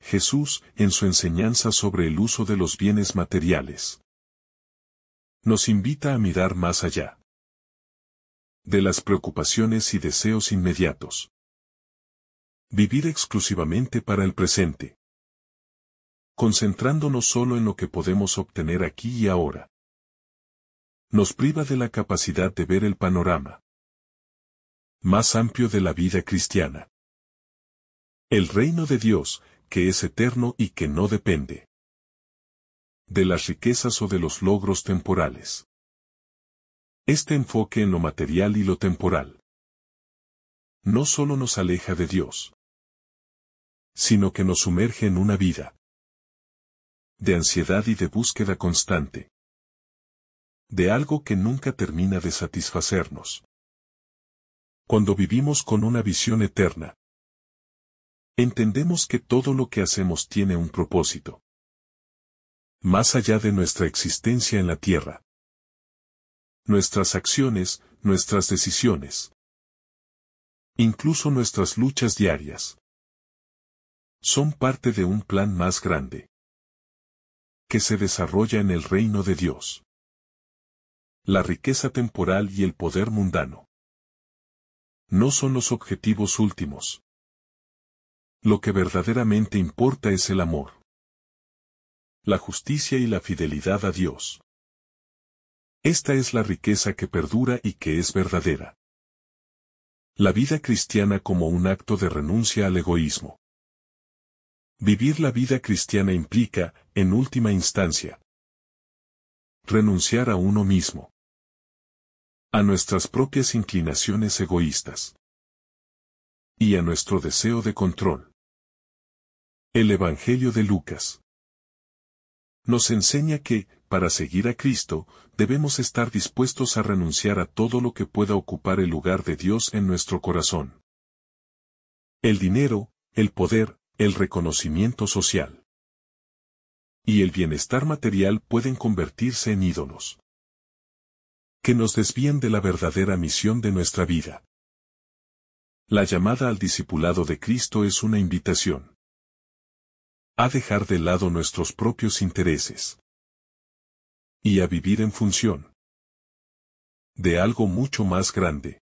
Jesús, en su enseñanza sobre el uso de los bienes materiales, nos invita a mirar más allá de las preocupaciones y deseos inmediatos. Vivir exclusivamente para el presente, concentrándonos solo en lo que podemos obtener aquí y ahora, nos priva de la capacidad de ver el panorama más amplio de la vida cristiana. El reino de Dios, que es eterno y que no depende de las riquezas o de los logros temporales. Este enfoque en lo material y lo temporal no solo nos aleja de Dios, sino que nos sumerge en una vida de ansiedad y de búsqueda constante de algo que nunca termina de satisfacernos. Cuando vivimos con una visión eterna, entendemos que todo lo que hacemos tiene un propósito más allá de nuestra existencia en la tierra. Nuestras acciones, nuestras decisiones, incluso nuestras luchas diarias, son parte de un plan más grande que se desarrolla en el reino de Dios. La riqueza temporal y el poder mundano no son los objetivos últimos. Lo que verdaderamente importa es el amor, la justicia y la fidelidad a Dios. Esta es la riqueza que perdura y que es verdadera. La vida cristiana como un acto de renuncia al egoísmo. Vivir la vida cristiana implica, en última instancia, renunciar a uno mismo, a nuestras propias inclinaciones egoístas y a nuestro deseo de control. El Evangelio de Lucas nos enseña que, para seguir a Cristo, debemos estar dispuestos a renunciar a todo lo que pueda ocupar el lugar de Dios en nuestro corazón. El dinero, el poder, el reconocimiento social y el bienestar material pueden convertirse en ídolos que nos desvían de la verdadera misión de nuestra vida. La llamada al discipulado de Cristo es una invitación a dejar de lado nuestros propios intereses y a vivir en función de algo mucho más grande: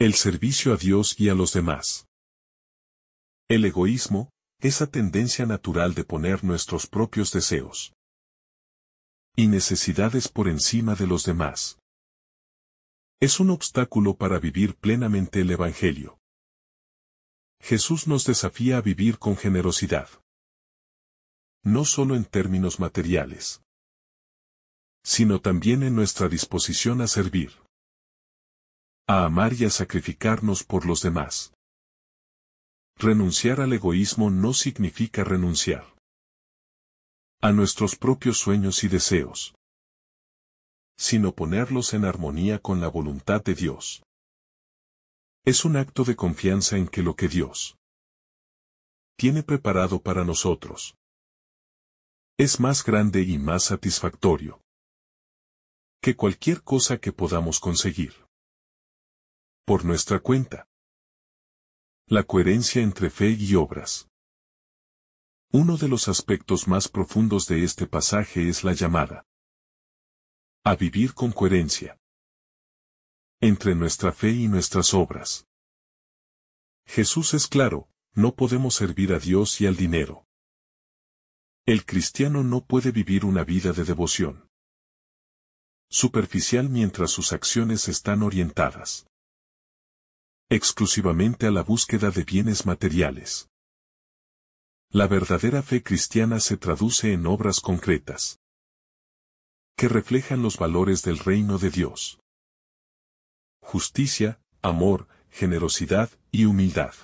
el servicio a Dios y a los demás. El egoísmo, esa tendencia natural de poner nuestros propios deseos y necesidades por encima de los demás, es un obstáculo para vivir plenamente el Evangelio. Jesús nos desafía a vivir con generosidad, no solo en términos materiales, sino también en nuestra disposición a servir, a amar y a sacrificarnos por los demás. Renunciar al egoísmo no significa renunciar a nuestros propios sueños y deseos, sino ponerlos en armonía con la voluntad de Dios. Es un acto de confianza en que lo que Dios tiene preparado para nosotros es más grande y más satisfactorio que cualquier cosa que podamos conseguir por nuestra cuenta. La coherencia entre fe y obras. Uno de los aspectos más profundos de este pasaje es la llamada a vivir con coherencia entre nuestra fe y nuestras obras. Jesús es claro: no podemos servir a Dios y al dinero. El cristiano no puede vivir una vida de devoción superficial mientras sus acciones están orientadas exclusivamente a la búsqueda de bienes materiales. La verdadera fe cristiana se traduce en obras concretas que reflejan los valores del reino de Dios: justicia, amor, generosidad y humildad.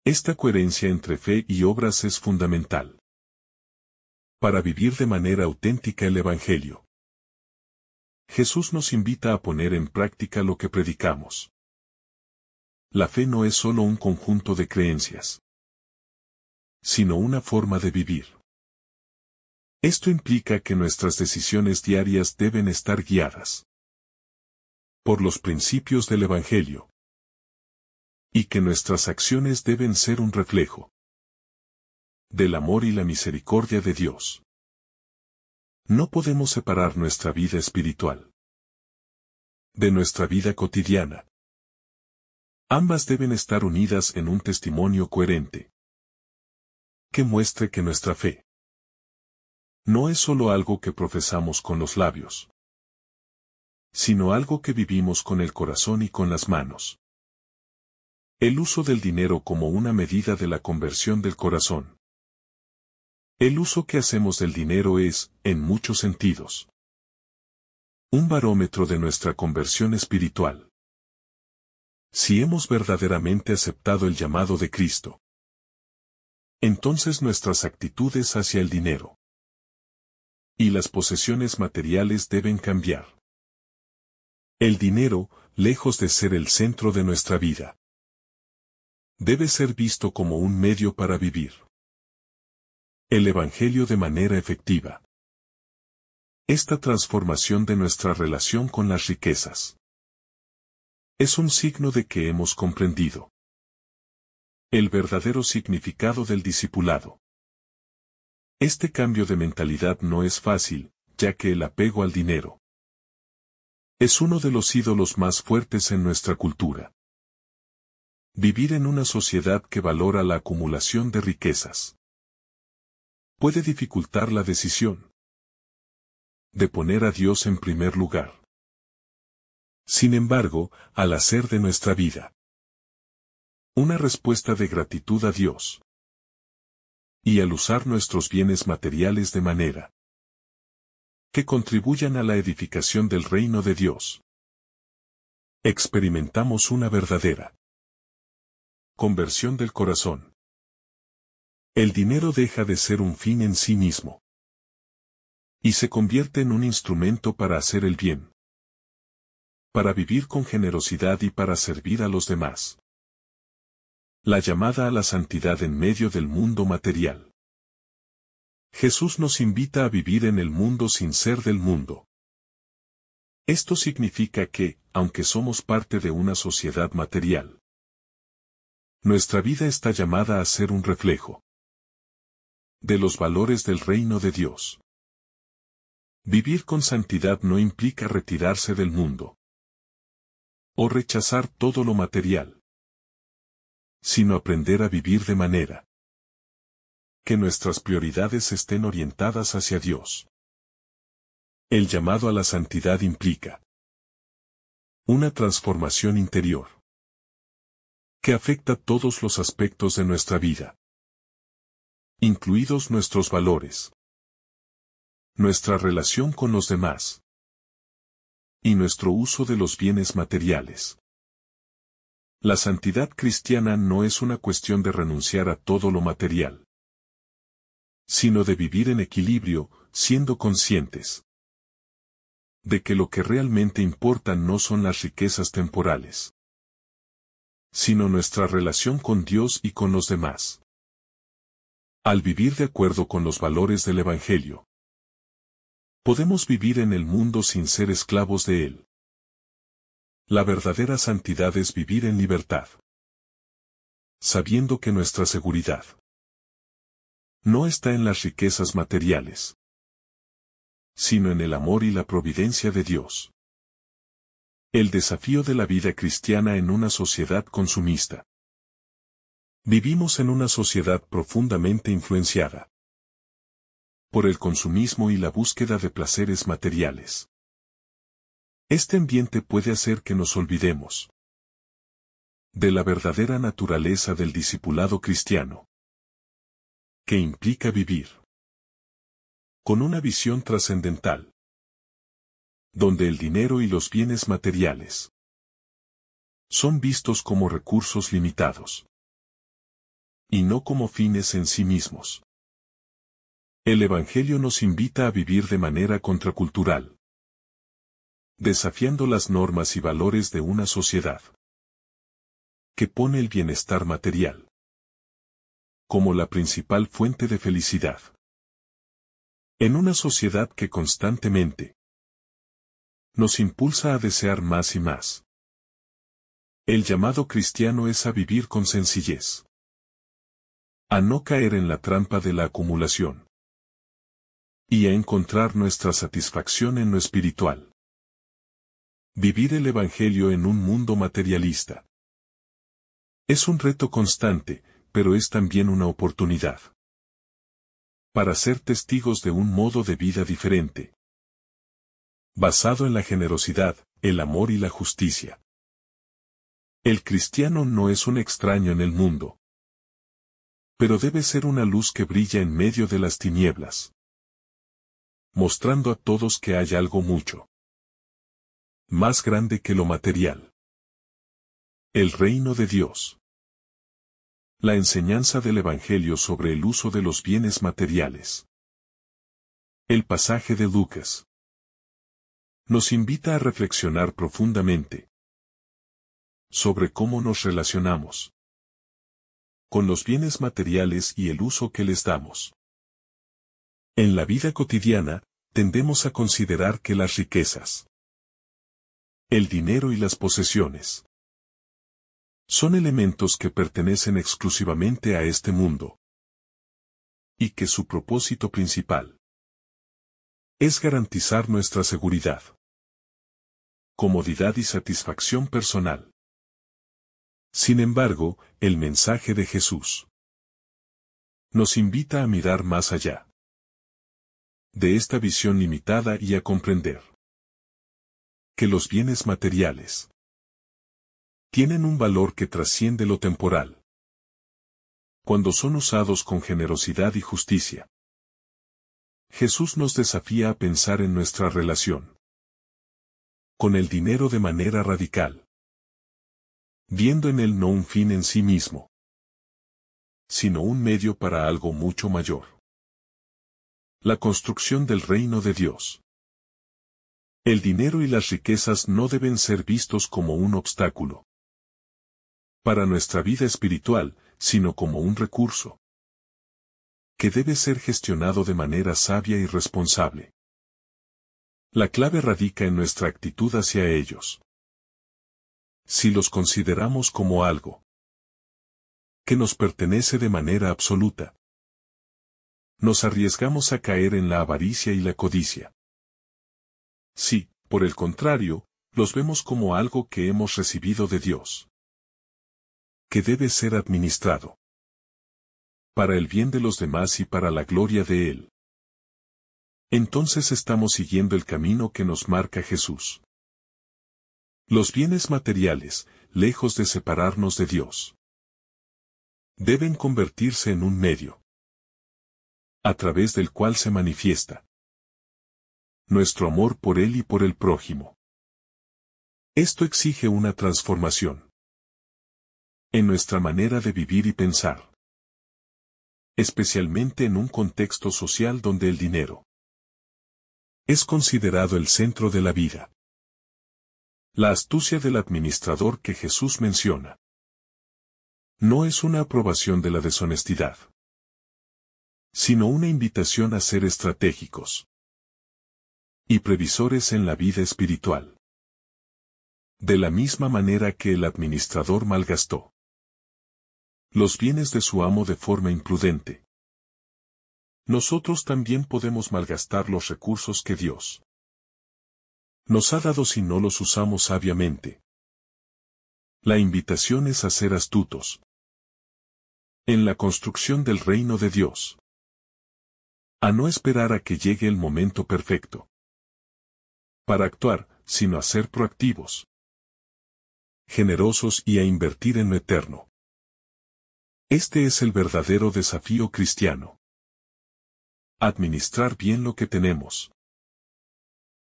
Esta coherencia entre fe y obras es fundamental para vivir de manera auténtica el Evangelio. Jesús nos invita a poner en práctica lo que predicamos. La fe no es solo un conjunto de creencias, sino una forma de vivir. Esto implica que nuestras decisiones diarias deben estar guiadas por los principios del Evangelio, y que nuestras acciones deben ser un reflejo del amor y la misericordia de Dios. No podemos separar nuestra vida espiritual de nuestra vida cotidiana. Ambas deben estar unidas en un testimonio coherente que muestre que nuestra fe no es solo algo que profesamos con los labios, sino algo que vivimos con el corazón y con las manos. El uso del dinero como una medida de la conversión del corazón. El uso que hacemos del dinero es, en muchos sentidos, un barómetro de nuestra conversión espiritual. Si hemos verdaderamente aceptado el llamado de Cristo, entonces nuestras actitudes hacia el dinero y las posesiones materiales deben cambiar. El dinero, lejos de ser el centro de nuestra vida, debe ser visto como un medio para vivir el Evangelio de manera efectiva. Esta transformación de nuestra relación con las riquezas es un signo de que hemos comprendido el verdadero significado del discipulado. Este cambio de mentalidad no es fácil, ya que el apego al dinero es uno de los ídolos más fuertes en nuestra cultura. Vivir en una sociedad que valora la acumulación de riquezas puede dificultar la decisión de poner a Dios en primer lugar. Sin embargo, al hacer de nuestra vida una respuesta de gratitud a Dios, y al usar nuestros bienes materiales de manera que contribuyan a la edificación del reino de Dios, experimentamos una verdadera conversión del corazón. El dinero deja de ser un fin en sí mismo y se convierte en un instrumento para hacer el bien, para vivir con generosidad y para servir a los demás. La llamada a la santidad en medio del mundo material. Jesús nos invita a vivir en el mundo sin ser del mundo. Esto significa que, aunque somos parte de una sociedad material, nuestra vida está llamada a ser un reflejo de los valores del reino de Dios. Vivir con santidad no implica retirarse del mundo o rechazar todo lo material, sino aprender a vivir de manera que nuestras prioridades estén orientadas hacia Dios. El llamado a la santidad implica una transformación interior que afecta todos los aspectos de nuestra vida, incluidos nuestros valores, nuestra relación con los demás y nuestro uso de los bienes materiales. La santidad cristiana no es una cuestión de renunciar a todo lo material, sino de vivir en equilibrio, siendo conscientes de que lo que realmente importa no son las riquezas temporales, sino nuestra relación con Dios y con los demás. Al vivir de acuerdo con los valores del Evangelio, podemos vivir en el mundo sin ser esclavos de él. La verdadera santidad es vivir en libertad, sabiendo que nuestra seguridad no está en las riquezas materiales, sino en el amor y la providencia de Dios. El desafío de la vida cristiana en una sociedad consumista. Vivimos en una sociedad profundamente influenciada por el consumismo y la búsqueda de placeres materiales. Este ambiente puede hacer que nos olvidemos de la verdadera naturaleza del discipulado cristiano, que implica vivir con una visión trascendental, donde el dinero y los bienes materiales son vistos como recursos limitados, y no como fines en sí mismos. El Evangelio nos invita a vivir de manera contracultural, desafiando las normas y valores de una sociedad que pone el bienestar material como la principal fuente de felicidad. En una sociedad que constantemente nos impulsa a desear más y más, el llamado cristiano es a vivir con sencillez, a no caer en la trampa de la acumulación y a encontrar nuestra satisfacción en lo espiritual. Vivir el Evangelio en un mundo materialista es un reto constante, pero es también una oportunidad para ser testigos de un modo de vida diferente, basado en la generosidad, el amor y la justicia. El cristiano no es un extraño en el mundo, pero debe ser una luz que brilla en medio de las tinieblas, mostrando a todos que hay algo mucho más grande que lo material. El reino de Dios. La enseñanza del Evangelio sobre el uso de los bienes materiales. El pasaje de Lucas nos invita a reflexionar profundamente sobre cómo nos relacionamos con los bienes materiales y el uso que les damos. En la vida cotidiana, tendemos a considerar que las riquezas, el dinero y las posesiones son elementos que pertenecen exclusivamente a este mundo, y que su propósito principal es garantizar nuestra seguridad, comodidad y satisfacción personal. Sin embargo, el mensaje de Jesús nos invita a mirar más allá de esta visión limitada y a comprender que los bienes materiales tienen un valor que trasciende lo temporal cuando son usados con generosidad y justicia. Jesús nos desafía a pensar en nuestra relación con el dinero de manera radical, viendo en él no un fin en sí mismo, sino un medio para algo mucho mayor: la construcción del reino de Dios. El dinero y las riquezas no deben ser vistos como un obstáculo para nuestra vida espiritual, sino como un recurso que debe ser gestionado de manera sabia y responsable. La clave radica en nuestra actitud hacia ellos. Si los consideramos como algo que nos pertenece de manera absoluta, nos arriesgamos a caer en la avaricia y la codicia. Si, por el contrario, los vemos como algo que hemos recibido de Dios, que debe ser administrado para el bien de los demás y para la gloria de Él, entonces estamos siguiendo el camino que nos marca Jesús. Los bienes materiales, lejos de separarnos de Dios, deben convertirse en un medio a través del cual se manifiesta nuestro amor por Él y por el prójimo. Esto exige una transformación en nuestra manera de vivir y pensar, especialmente en un contexto social donde el dinero es considerado el centro de la vida. La astucia del administrador que Jesús menciona no es una aprobación de la deshonestidad, sino una invitación a ser estratégicos y previsores en la vida espiritual. De la misma manera que el administrador malgastó los bienes de su amo de forma imprudente, nosotros también podemos malgastar los recursos que Dios nos ha dado si no los usamos sabiamente. La invitación es a ser astutos en la construcción del reino de Dios, a no esperar a que llegue el momento perfecto para actuar, sino a ser proactivos, generosos y a invertir en lo eterno. Este es el verdadero desafío cristiano: administrar bien lo que tenemos,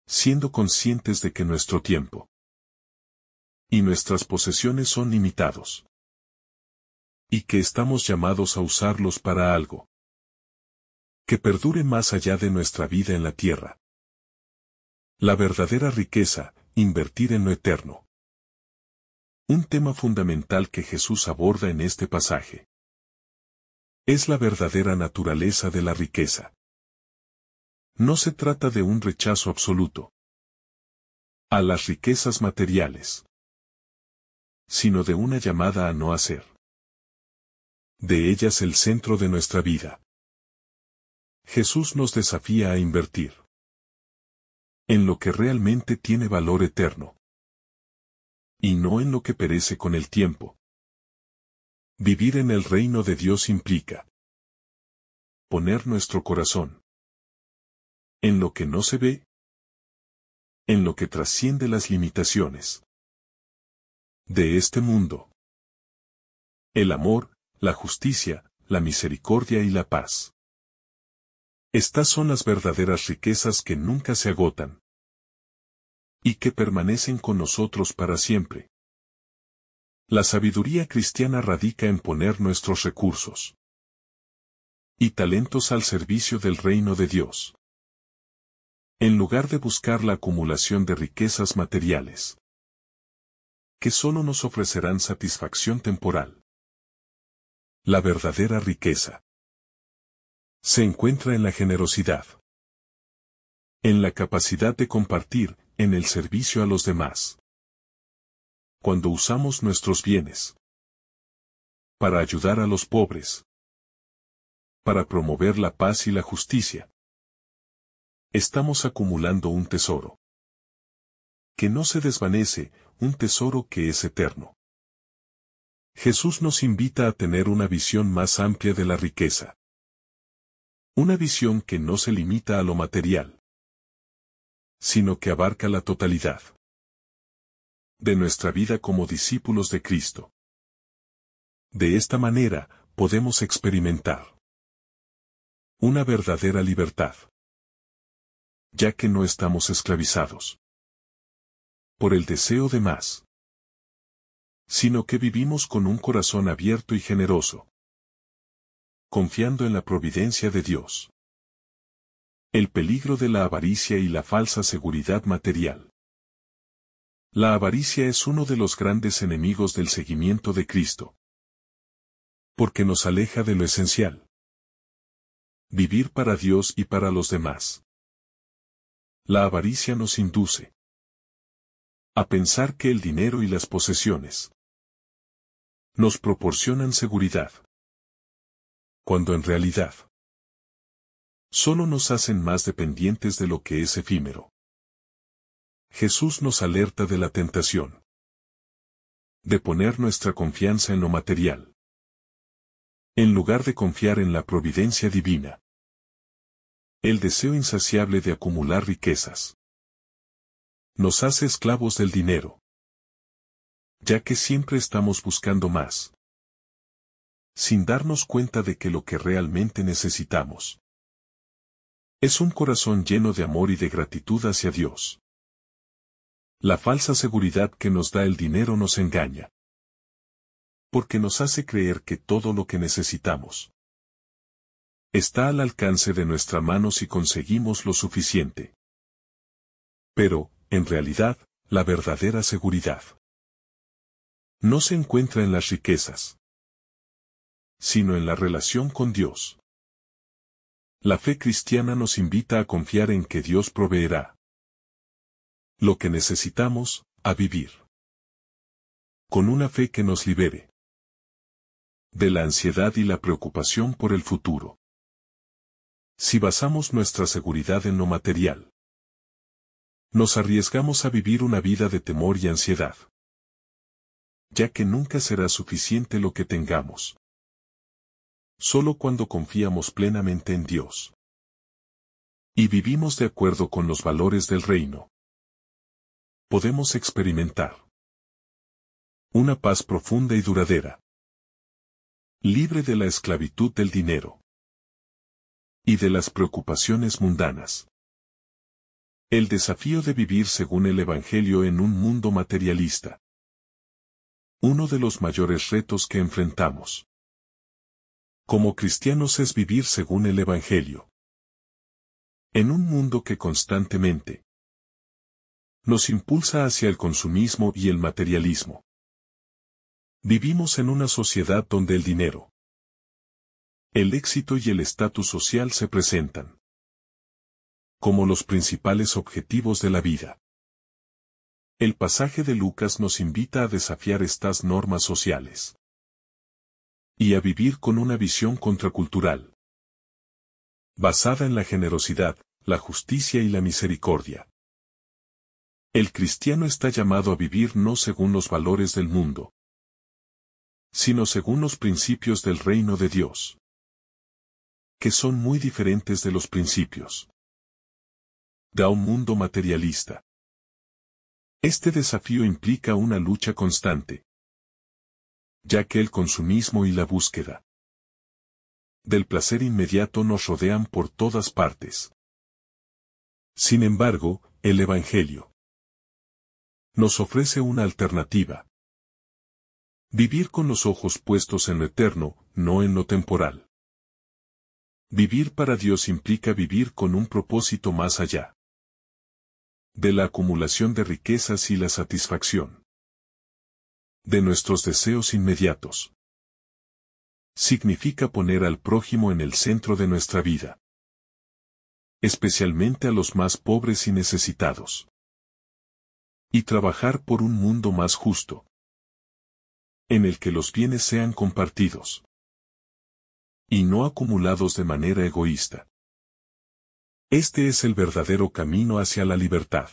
siendo conscientes de que nuestro tiempo y nuestras posesiones son limitados, y que estamos llamados a usarlos para algo que perdure más allá de nuestra vida en la tierra. La verdadera riqueza, invertir en lo eterno. Un tema fundamental que Jesús aborda en este pasaje es la verdadera naturaleza de la riqueza. No se trata de un rechazo absoluto a las riquezas materiales, sino de una llamada a no hacer de ellas el centro de nuestra vida. Jesús nos desafía a invertir en lo que realmente tiene valor eterno, y no en lo que perece con el tiempo. Vivir en el reino de Dios implica poner nuestro corazón en lo que no se ve, en lo que trasciende las limitaciones de este mundo. El amor, la justicia, la misericordia y la paz. Estas son las verdaderas riquezas que nunca se agotan y que permanecen con nosotros para siempre. La sabiduría cristiana radica en poner nuestros recursos y talentos al servicio del reino de Dios, en lugar de buscar la acumulación de riquezas materiales que solo nos ofrecerán satisfacción temporal. La verdadera riqueza se encuentra en la generosidad, en la capacidad de compartir, en el servicio a los demás. Cuando usamos nuestros bienes para ayudar a los pobres, para promover la paz y la justicia, estamos acumulando un tesoro que no se desvanece, un tesoro que es eterno. Jesús nos invita a tener una visión más amplia de la riqueza. Una visión que no se limita a lo material, sino que abarca la totalidad de nuestra vida como discípulos de Cristo. De esta manera, podemos experimentar una verdadera libertad, ya que no estamos esclavizados por el deseo de más, sino que vivimos con un corazón abierto y generoso, confiando en la providencia de Dios. El peligro de la avaricia y la falsa seguridad material. La avaricia es uno de los grandes enemigos del seguimiento de Cristo, porque nos aleja de lo esencial: vivir para Dios y para los demás. La avaricia nos induce a pensar que el dinero y las posesiones nos proporcionan seguridad, cuando en realidad solo nos hacen más dependientes de lo que es efímero. Jesús nos alerta de la tentación de poner nuestra confianza en lo material, en lugar de confiar en la providencia divina. El deseo insaciable de acumular riquezas nos hace esclavos del dinero, ya que siempre estamos buscando más, sin darnos cuenta de que lo que realmente necesitamos es un corazón lleno de amor y de gratitud hacia Dios. La falsa seguridad que nos da el dinero nos engaña, porque nos hace creer que todo lo que necesitamos está al alcance de nuestra mano si conseguimos lo suficiente. Pero, en realidad, la verdadera seguridad no se encuentra en las riquezas, sino en la relación con Dios. La fe cristiana nos invita a confiar en que Dios proveerá lo que necesitamos, a vivir con una fe que nos libere de la ansiedad y la preocupación por el futuro. Si basamos nuestra seguridad en lo material, nos arriesgamos a vivir una vida de temor y ansiedad, ya que nunca será suficiente lo que tengamos. Solo cuando confiamos plenamente en Dios y vivimos de acuerdo con los valores del reino, podemos experimentar una paz profunda y duradera, libre de la esclavitud del dinero y de las preocupaciones mundanas. El desafío de vivir según el Evangelio en un mundo materialista. Uno de los mayores retos que enfrentamos como cristianos es vivir según el Evangelio, en un mundo que constantemente nos impulsa hacia el consumismo y el materialismo. Vivimos en una sociedad donde el dinero, el éxito y el estatus social se presentan como los principales objetivos de la vida. El pasaje de Lucas nos invita a desafiar estas normas sociales y a vivir con una visión contracultural, basada en la generosidad, la justicia y la misericordia. El cristiano está llamado a vivir no según los valores del mundo, sino según los principios del reino de Dios, que son muy diferentes de los principios de un mundo materialista. Este desafío implica una lucha constante, ya que el consumismo y la búsqueda del placer inmediato nos rodean por todas partes. Sin embargo, el Evangelio nos ofrece una alternativa: vivir con los ojos puestos en lo eterno, no en lo temporal. Vivir para Dios implica vivir con un propósito más allá de la acumulación de riquezas y la satisfacción de nuestros deseos inmediatos. Significa poner al prójimo en el centro de nuestra vida, especialmente a los más pobres y necesitados, y trabajar por un mundo más justo, en el que los bienes sean compartidos y no acumulados de manera egoísta. Este es el verdadero camino hacia la libertad.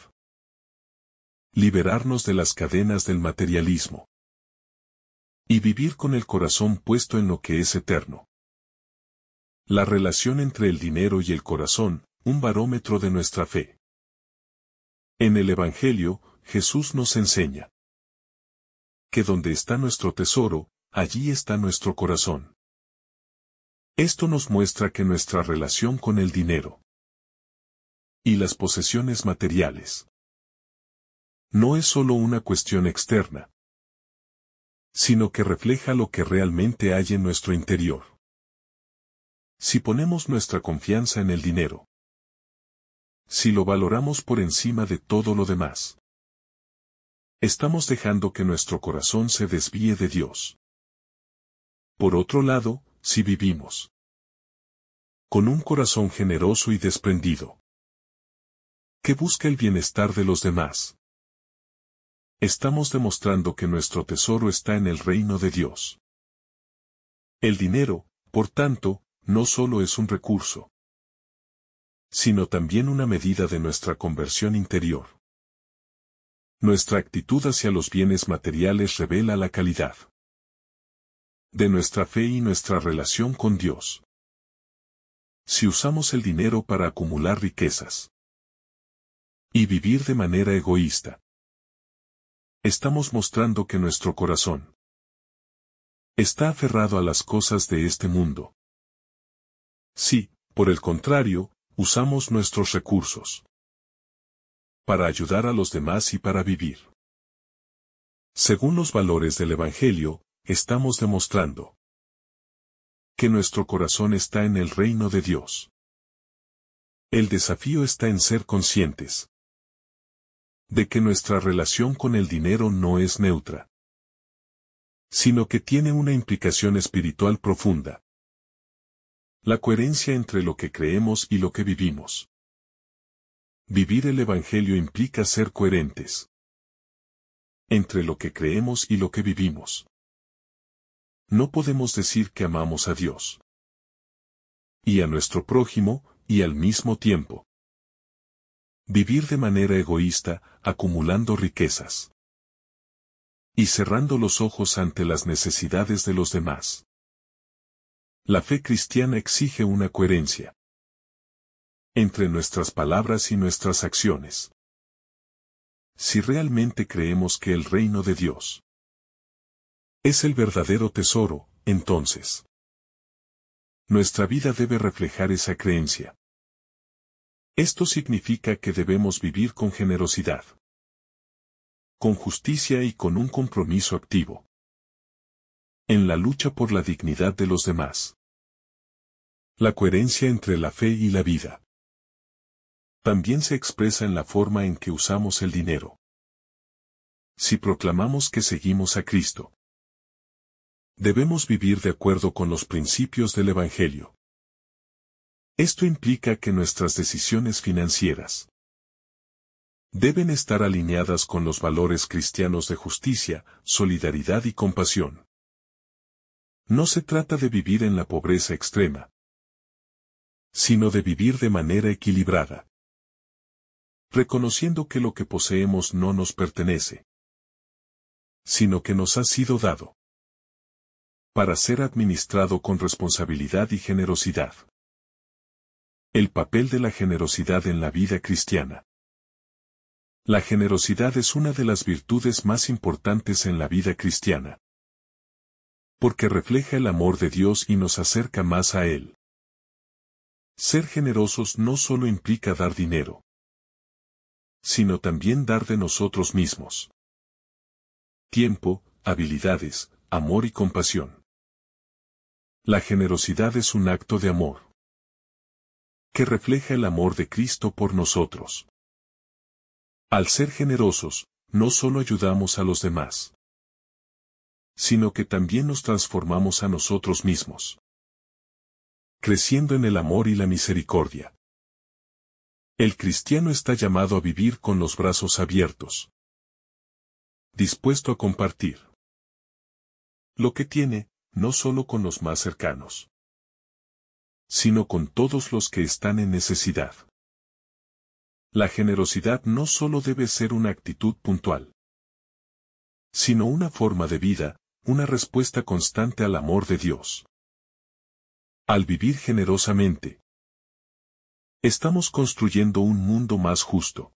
Liberarnos de las cadenas del materialismo y vivir con el corazón puesto en lo que es eterno. La relación entre el dinero y el corazón, un barómetro de nuestra fe. En el Evangelio, Jesús nos enseña que donde está nuestro tesoro, allí está nuestro corazón. Esto nos muestra que nuestra relación con el dinero y las posesiones materiales no es solo una cuestión externa, sino que refleja lo que realmente hay en nuestro interior. Si ponemos nuestra confianza en el dinero, si lo valoramos por encima de todo lo demás, estamos dejando que nuestro corazón se desvíe de Dios. Por otro lado, si vivimos con un corazón generoso y desprendido, que busca el bienestar de los demás, estamos demostrando que nuestro tesoro está en el reino de Dios. El dinero, por tanto, no solo es un recurso, sino también una medida de nuestra conversión interior. Nuestra actitud hacia los bienes materiales revela la calidad de nuestra fe y nuestra relación con Dios. Si usamos el dinero para acumular riquezas y vivir de manera egoísta, estamos mostrando que nuestro corazón está aferrado a las cosas de este mundo. Si, por el contrario, usamos nuestros recursos para ayudar a los demás y para vivir según los valores del Evangelio, estamos demostrando que nuestro corazón está en el reino de Dios. El desafío está en ser conscientes de que nuestra relación con el dinero no es neutra, sino que tiene una implicación espiritual profunda. La coherencia entre lo que creemos y lo que vivimos. Vivir el Evangelio implica ser coherentes entre lo que creemos y lo que vivimos. No podemos decir que amamos a Dios y a nuestro prójimo, y al mismo tiempo vivir de manera egoísta, acumulando riquezas y cerrando los ojos ante las necesidades de los demás. La fe cristiana exige una coherencia entre nuestras palabras y nuestras acciones. Si realmente creemos que el reino de Dios es el verdadero tesoro, entonces nuestra vida debe reflejar esa creencia. Esto significa que debemos vivir con generosidad, con justicia y con un compromiso activo en la lucha por la dignidad de los demás. La coherencia entre la fe y la vida también se expresa en la forma en que usamos el dinero. Si proclamamos que seguimos a Cristo, debemos vivir de acuerdo con los principios del Evangelio. Esto implica que nuestras decisiones financieras deben estar alineadas con los valores cristianos de justicia, solidaridad y compasión. No se trata de vivir en la pobreza extrema, sino de vivir de manera equilibrada, reconociendo que lo que poseemos no nos pertenece, sino que nos ha sido dado para ser administrado con responsabilidad y generosidad. El papel de la generosidad en la vida cristiana. La generosidad es una de las virtudes más importantes en la vida cristiana, porque refleja el amor de Dios y nos acerca más a Él. Ser generosos no solo implica dar dinero, sino también dar de nosotros mismos. Tiempo, habilidades, amor y compasión. La generosidad es un acto de amor que refleja el amor de Cristo por nosotros. Al ser generosos, no solo ayudamos a los demás, sino que también nos transformamos a nosotros mismos, creciendo en el amor y la misericordia. El cristiano está llamado a vivir con los brazos abiertos, dispuesto a compartir lo que tiene, no solo con los más cercanos, sino con todos los que están en necesidad. La generosidad no solo debe ser una actitud puntual, sino una forma de vida, una respuesta constante al amor de Dios. Al vivir generosamente, estamos construyendo un mundo más justo.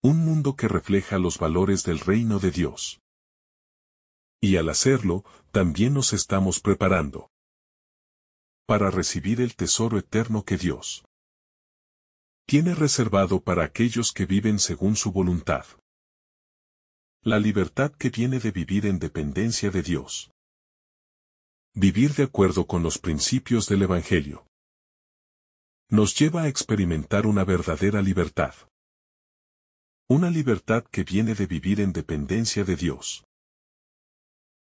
Un mundo que refleja los valores del reino de Dios. Y al hacerlo, también nos estamos preparando para recibir el tesoro eterno que Dios tiene reservado para aquellos que viven según su voluntad. La libertad que viene de vivir en dependencia de Dios. Vivir de acuerdo con los principios del Evangelio nos lleva a experimentar una verdadera libertad. Una libertad que viene de vivir en dependencia de Dios.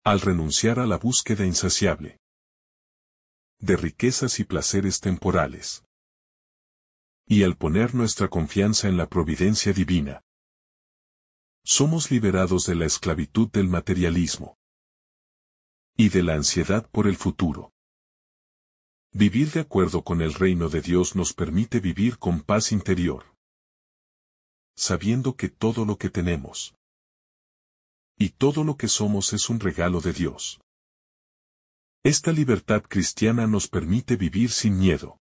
Al renunciar a la búsqueda insaciable de riquezas y placeres temporales. Y al poner nuestra confianza en la providencia divina, somos liberados de la esclavitud del materialismo y de la ansiedad por el futuro. Vivir de acuerdo con el reino de Dios nos permite vivir con paz interior, sabiendo que todo lo que tenemos y todo lo que somos es un regalo de Dios. Esta libertad cristiana nos permite vivir sin miedo,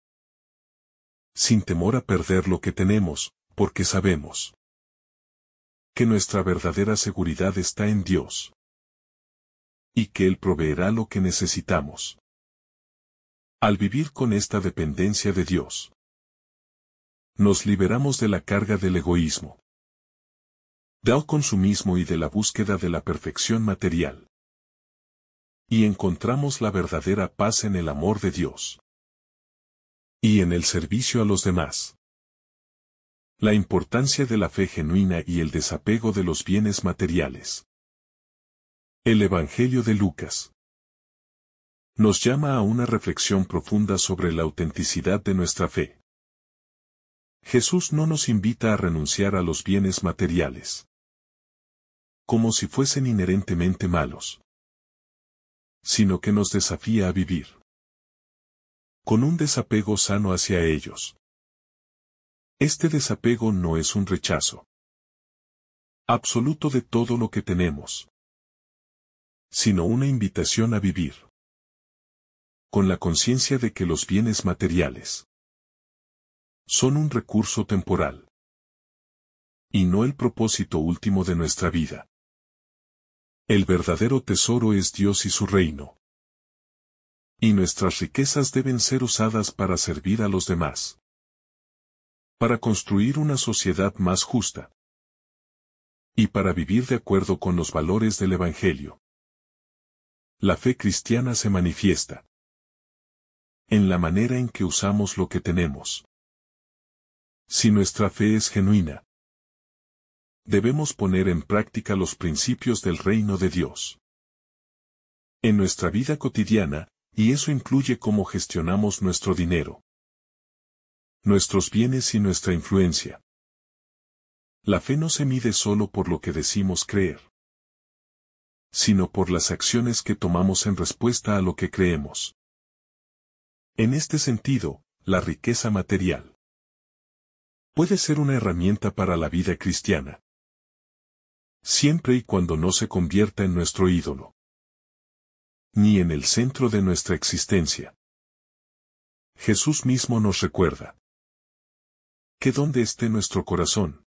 sin temor a perder lo que tenemos, porque sabemos que nuestra verdadera seguridad está en Dios y que Él proveerá lo que necesitamos. Al vivir con esta dependencia de Dios, nos liberamos de la carga del egoísmo, del consumismo y de la búsqueda de la perfección material. Y encontramos la verdadera paz en el amor de Dios y en el servicio a los demás. La importancia de la fe genuina y el desapego de los bienes materiales. El Evangelio de Lucas nos llama a una reflexión profunda sobre la autenticidad de nuestra fe. Jesús no nos invita a renunciar a los bienes materiales, como si fuesen inherentemente malos, sino que nos desafía a vivir con un desapego sano hacia ellos. Este desapego no es un rechazo absoluto de todo lo que tenemos, sino una invitación a vivir con la conciencia de que los bienes materiales son un recurso temporal y no el propósito último de nuestra vida. El verdadero tesoro es Dios y su reino. Y nuestras riquezas deben ser usadas para servir a los demás, para construir una sociedad más justa y para vivir de acuerdo con los valores del Evangelio. La fe cristiana se manifiesta en la manera en que usamos lo que tenemos. Si nuestra fe es genuina, debemos poner en práctica los principios del reino de Dios en nuestra vida cotidiana, y eso incluye cómo gestionamos nuestro dinero, nuestros bienes y nuestra influencia. La fe no se mide solo por lo que decimos creer, sino por las acciones que tomamos en respuesta a lo que creemos. En este sentido, la riqueza material puede ser una herramienta para la vida cristiana, siempre y cuando no se convierta en nuestro ídolo, ni en el centro de nuestra existencia. Jesús mismo nos recuerda que donde esté nuestro corazón,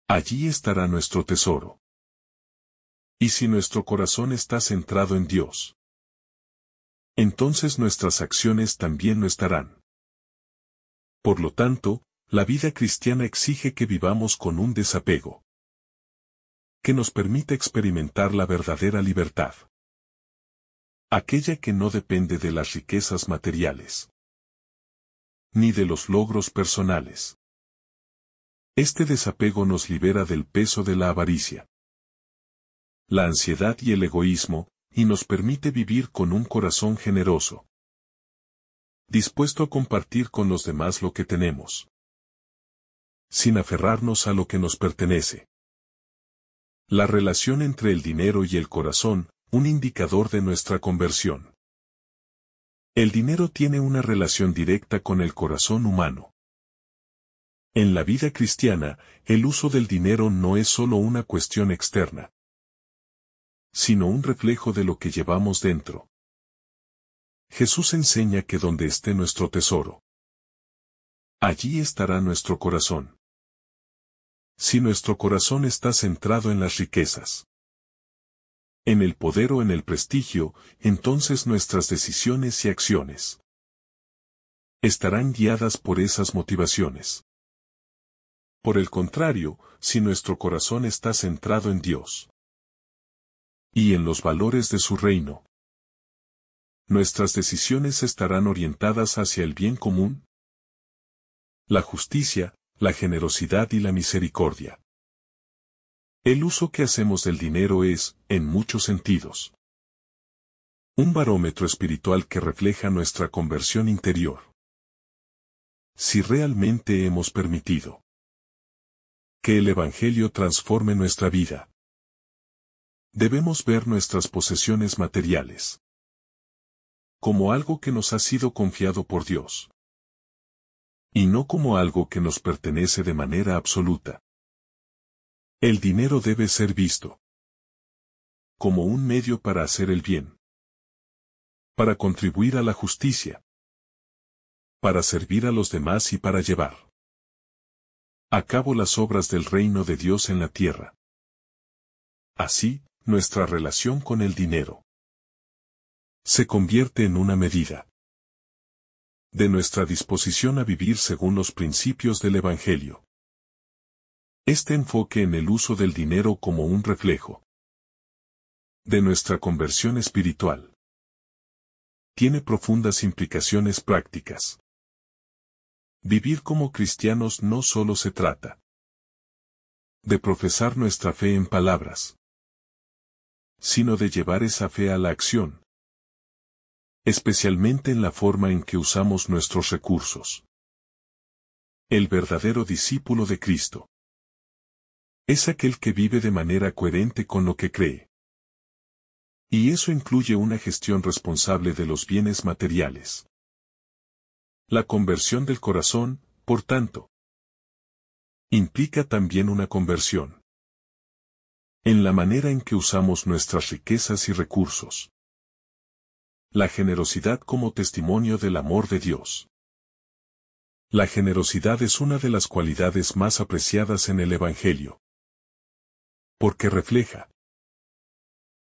allí estará nuestro tesoro. Y si nuestro corazón está centrado en Dios, entonces nuestras acciones también lo estarán. Por lo tanto, la vida cristiana exige que vivamos con un desapego que nos permita experimentar la verdadera libertad, aquella que no depende de las riquezas materiales, ni de los logros personales. Este desapego nos libera del peso de la avaricia, la ansiedad y el egoísmo, y nos permite vivir con un corazón generoso, dispuesto a compartir con los demás lo que tenemos, sin aferrarnos a lo que nos pertenece. La relación entre el dinero y el corazón, un indicador de nuestra conversión. El dinero tiene una relación directa con el corazón humano. En la vida cristiana, el uso del dinero no es solo una cuestión externa, sino un reflejo de lo que llevamos dentro. Jesús enseña que donde esté nuestro tesoro, allí estará nuestro corazón. Si nuestro corazón está centrado en las riquezas, en el poder o en el prestigio, entonces nuestras decisiones y acciones estarán guiadas por esas motivaciones. Por el contrario, si nuestro corazón está centrado en Dios y en los valores de su reino, nuestras decisiones estarán orientadas hacia el bien común, la justicia, la generosidad y la misericordia. El uso que hacemos del dinero es, en muchos sentidos, un barómetro espiritual que refleja nuestra conversión interior. Si realmente hemos permitido que el Evangelio transforme nuestra vida, debemos ver nuestras posesiones materiales como algo que nos ha sido confiado por Dios, y no como algo que nos pertenece de manera absoluta. El dinero debe ser visto como un medio para hacer el bien, para contribuir a la justicia, para servir a los demás y para llevar a cabo las obras del reino de Dios en la tierra. Así, nuestra relación con el dinero se convierte en una medida de nuestra disposición a vivir según los principios del Evangelio. Este enfoque en el uso del dinero como un reflejo de nuestra conversión espiritual tiene profundas implicaciones prácticas. Vivir como cristianos no solo se trata de profesar nuestra fe en palabras, sino de llevar esa fe a la acción, especialmente en la forma en que usamos nuestros recursos. El verdadero discípulo de Cristo es aquel que vive de manera coherente con lo que cree. Y eso incluye una gestión responsable de los bienes materiales. La conversión del corazón, por tanto, implica también una conversión en la manera en que usamos nuestras riquezas y recursos. La generosidad como testimonio del amor de Dios. La generosidad es una de las cualidades más apreciadas en el Evangelio, porque refleja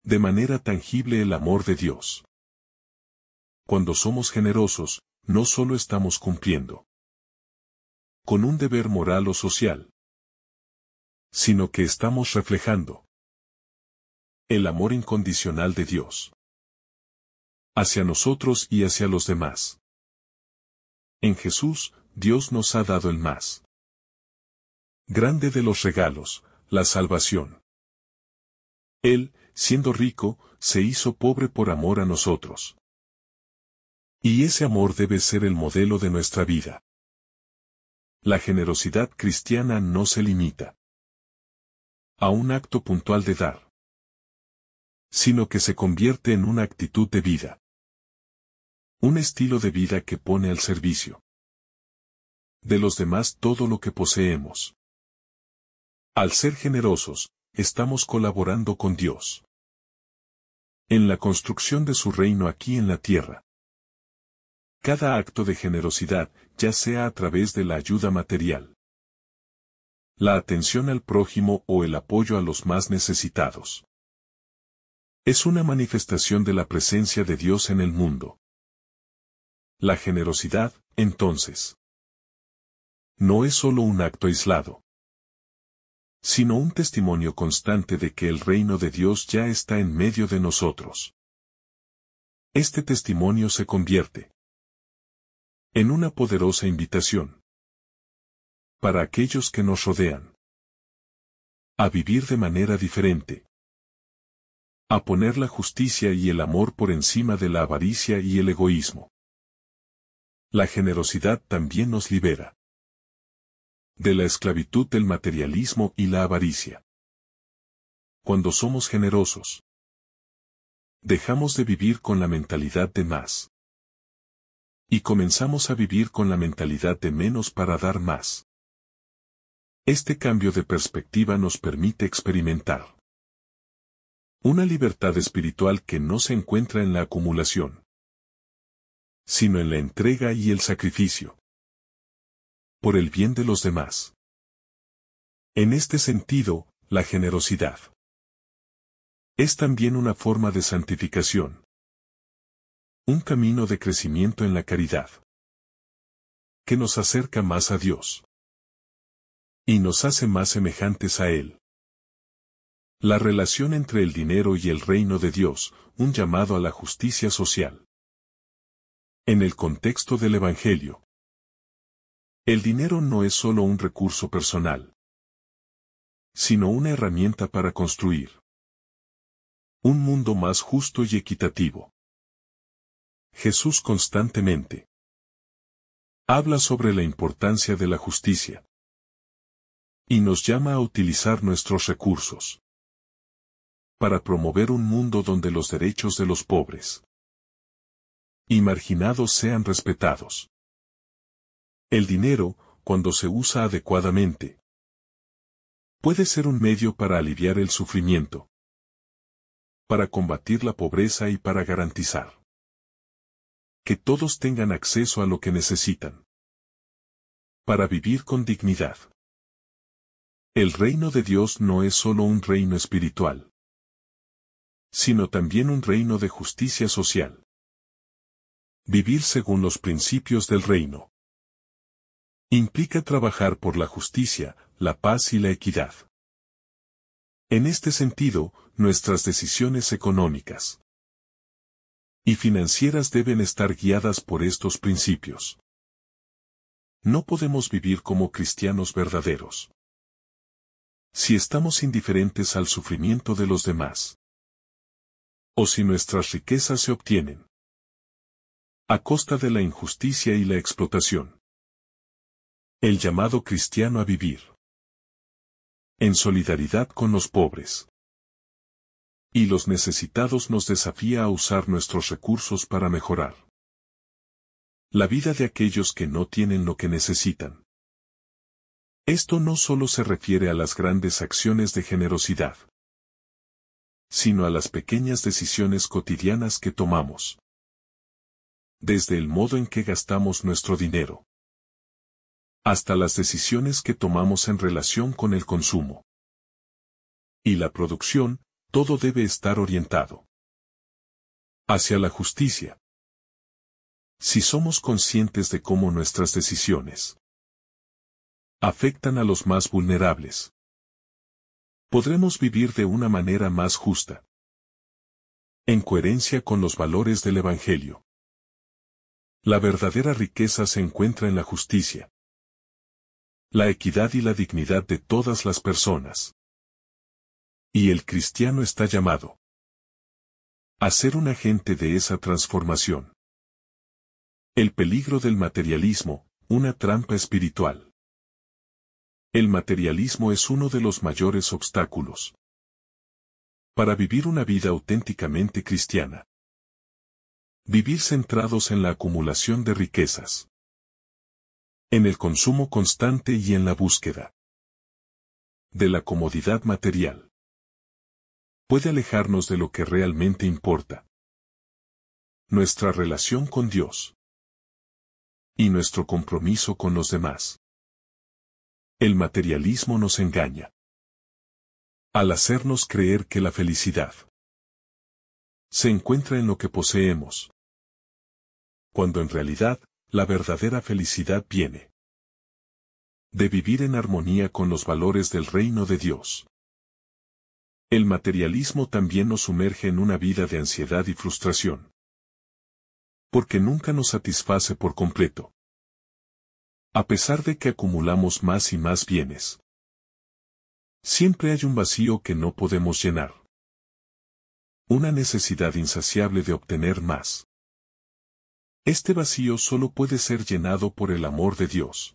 de manera tangible el amor de Dios. Cuando somos generosos, no solo estamos cumpliendo con un deber moral o social, sino que estamos reflejando el amor incondicional de Dios hacia nosotros y hacia los demás. En Jesús, Dios nos ha dado el más grande de los regalos, la salvación. Él, siendo rico, se hizo pobre por amor a nosotros. Y ese amor debe ser el modelo de nuestra vida. La generosidad cristiana no se limita a un acto puntual de dar, sino que se convierte en una actitud de vida. Un estilo de vida que pone al servicio de los demás todo lo que poseemos. Al ser generosos, estamos colaborando con Dios en la construcción de su reino aquí en la tierra. Cada acto de generosidad, ya sea a través de la ayuda material, la atención al prójimo o el apoyo a los más necesitados, es una manifestación de la presencia de Dios en el mundo. La generosidad, entonces, no es solo un acto aislado, sino un testimonio constante de que el reino de Dios ya está en medio de nosotros. Este testimonio se convierte en una poderosa invitación para aquellos que nos rodean a vivir de manera diferente, a poner la justicia y el amor por encima de la avaricia y el egoísmo. La generosidad también nos libera de la esclavitud del materialismo y la avaricia. Cuando somos generosos, dejamos de vivir con la mentalidad de más y comenzamos a vivir con la mentalidad de menos para dar más. Este cambio de perspectiva nos permite experimentar una libertad espiritual que no se encuentra en la acumulación, sino en la entrega y el sacrificio por el bien de los demás. En este sentido, la generosidad Es también una forma de santificación. Un camino de crecimiento en la caridad. Que nos acerca más a Dios. Y nos hace más semejantes a Él. La relación entre el dinero y el reino de Dios, un llamado a la justicia social. En el contexto del Evangelio. El dinero no es solo un recurso personal, sino una herramienta para construir un mundo más justo y equitativo. Jesús constantemente habla sobre la importancia de la justicia y nos llama a utilizar nuestros recursos para promover un mundo donde los derechos de los pobres y marginados sean respetados. El dinero, cuando se usa adecuadamente, puede ser un medio para aliviar el sufrimiento, para combatir la pobreza y para garantizar que todos tengan acceso a lo que necesitan para vivir con dignidad. El reino de Dios no es solo un reino espiritual, sino también un reino de justicia social. Vivir según los principios del reino implica trabajar por la justicia, la paz y la equidad. En este sentido, nuestras decisiones económicas y financieras deben estar guiadas por estos principios. No podemos vivir como cristianos verdaderos si estamos indiferentes al sufrimiento de los demás, o si nuestras riquezas se obtienen a costa de la injusticia y la explotación. El llamado cristiano a vivir en solidaridad con los pobres y los necesitados nos desafía a usar nuestros recursos para mejorar la vida de aquellos que no tienen lo que necesitan. Esto no solo se refiere a las grandes acciones de generosidad, sino a las pequeñas decisiones cotidianas que tomamos. Desde el modo en que gastamos nuestro dinero, hasta las decisiones que tomamos en relación con el consumo y la producción, todo debe estar orientado hacia la justicia. Si somos conscientes de cómo nuestras decisiones afectan a los más vulnerables, podremos vivir de una manera más justa, en coherencia con los valores del Evangelio. La verdadera riqueza se encuentra en la justicia, la equidad y la dignidad de todas las personas. Y el cristiano está llamado a ser un agente de esa transformación. El peligro del materialismo, una trampa espiritual. El materialismo es uno de los mayores obstáculos para vivir una vida auténticamente cristiana. Vivir centrados en la acumulación de riquezas, en el consumo constante y en la búsqueda de la comodidad material, puede alejarnos de lo que realmente importa: nuestra relación con Dios y nuestro compromiso con los demás. El materialismo nos engaña al hacernos creer que la felicidad se encuentra en lo que poseemos, cuando en realidad, la verdadera felicidad viene de vivir en armonía con los valores del reino de Dios. El materialismo también nos sumerge en una vida de ansiedad y frustración, porque nunca nos satisface por completo. A pesar de que acumulamos más y más bienes, siempre hay un vacío que no podemos llenar. Una necesidad insaciable de obtener más. Este vacío solo puede ser llenado por el amor de Dios,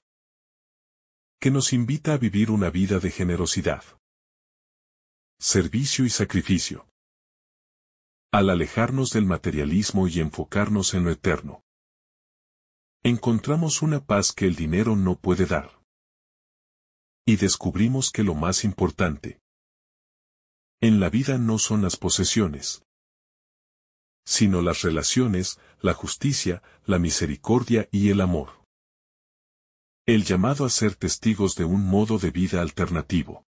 que nos invita a vivir una vida de generosidad, servicio y sacrificio. Al alejarnos del materialismo y enfocarnos en lo eterno, encontramos una paz que el dinero no puede dar. Y descubrimos que lo más importante en la vida no son las posesiones, sino las relaciones, la justicia, la misericordia y el amor. El llamado a ser testigos de un modo de vida alternativo.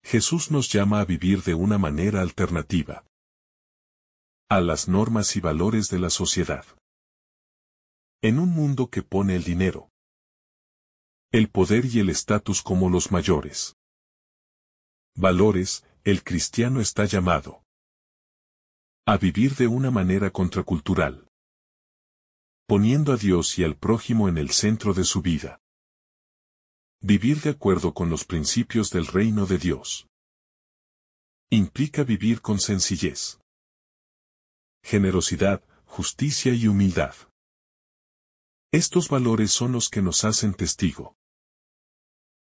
Jesús nos llama a vivir de una manera alternativa a las normas y valores de la sociedad. En un mundo que pone el dinero, el poder y el estatus como los mayores valores, el cristiano está llamado a vivir de una manera contracultural, poniendo a Dios y al prójimo en el centro de su vida. Vivir de acuerdo con los principios del reino de Dios implica vivir con sencillez, generosidad, justicia y humildad. Estos valores son los que nos hacen testigo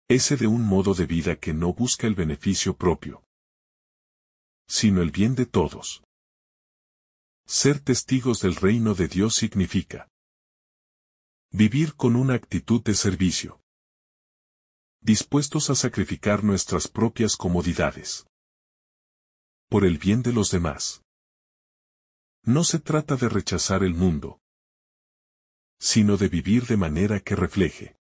ese de un modo de vida que no busca el beneficio propio, sino el bien de todos. Ser testigos del reino de Dios significa vivir con una actitud de servicio, dispuestos a sacrificar nuestras propias comodidades por el bien de los demás. No se trata de rechazar el mundo, sino de vivir de manera que refleje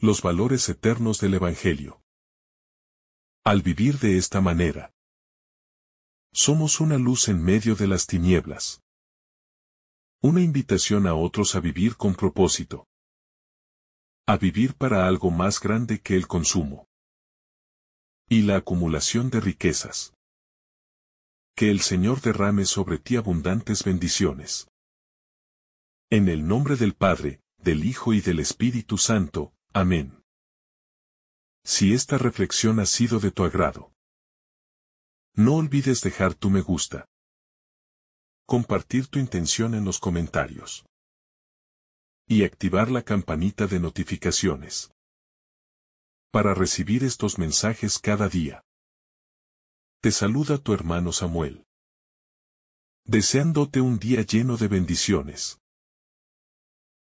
los valores eternos del Evangelio. Al vivir de esta manera, somos una luz en medio de las tinieblas. Una invitación a otros a vivir con propósito. A vivir para algo más grande que el consumo y la acumulación de riquezas. Que el Señor derrame sobre ti abundantes bendiciones. En el nombre del Padre, del Hijo y del Espíritu Santo. Amén. Si esta reflexión ha sido de tu agrado, no olvides dejar tu me gusta, compartir tu intención en los comentarios y activar la campanita de notificaciones para recibir estos mensajes cada día. Te saluda tu hermano Samuel, deseándote un día lleno de bendiciones.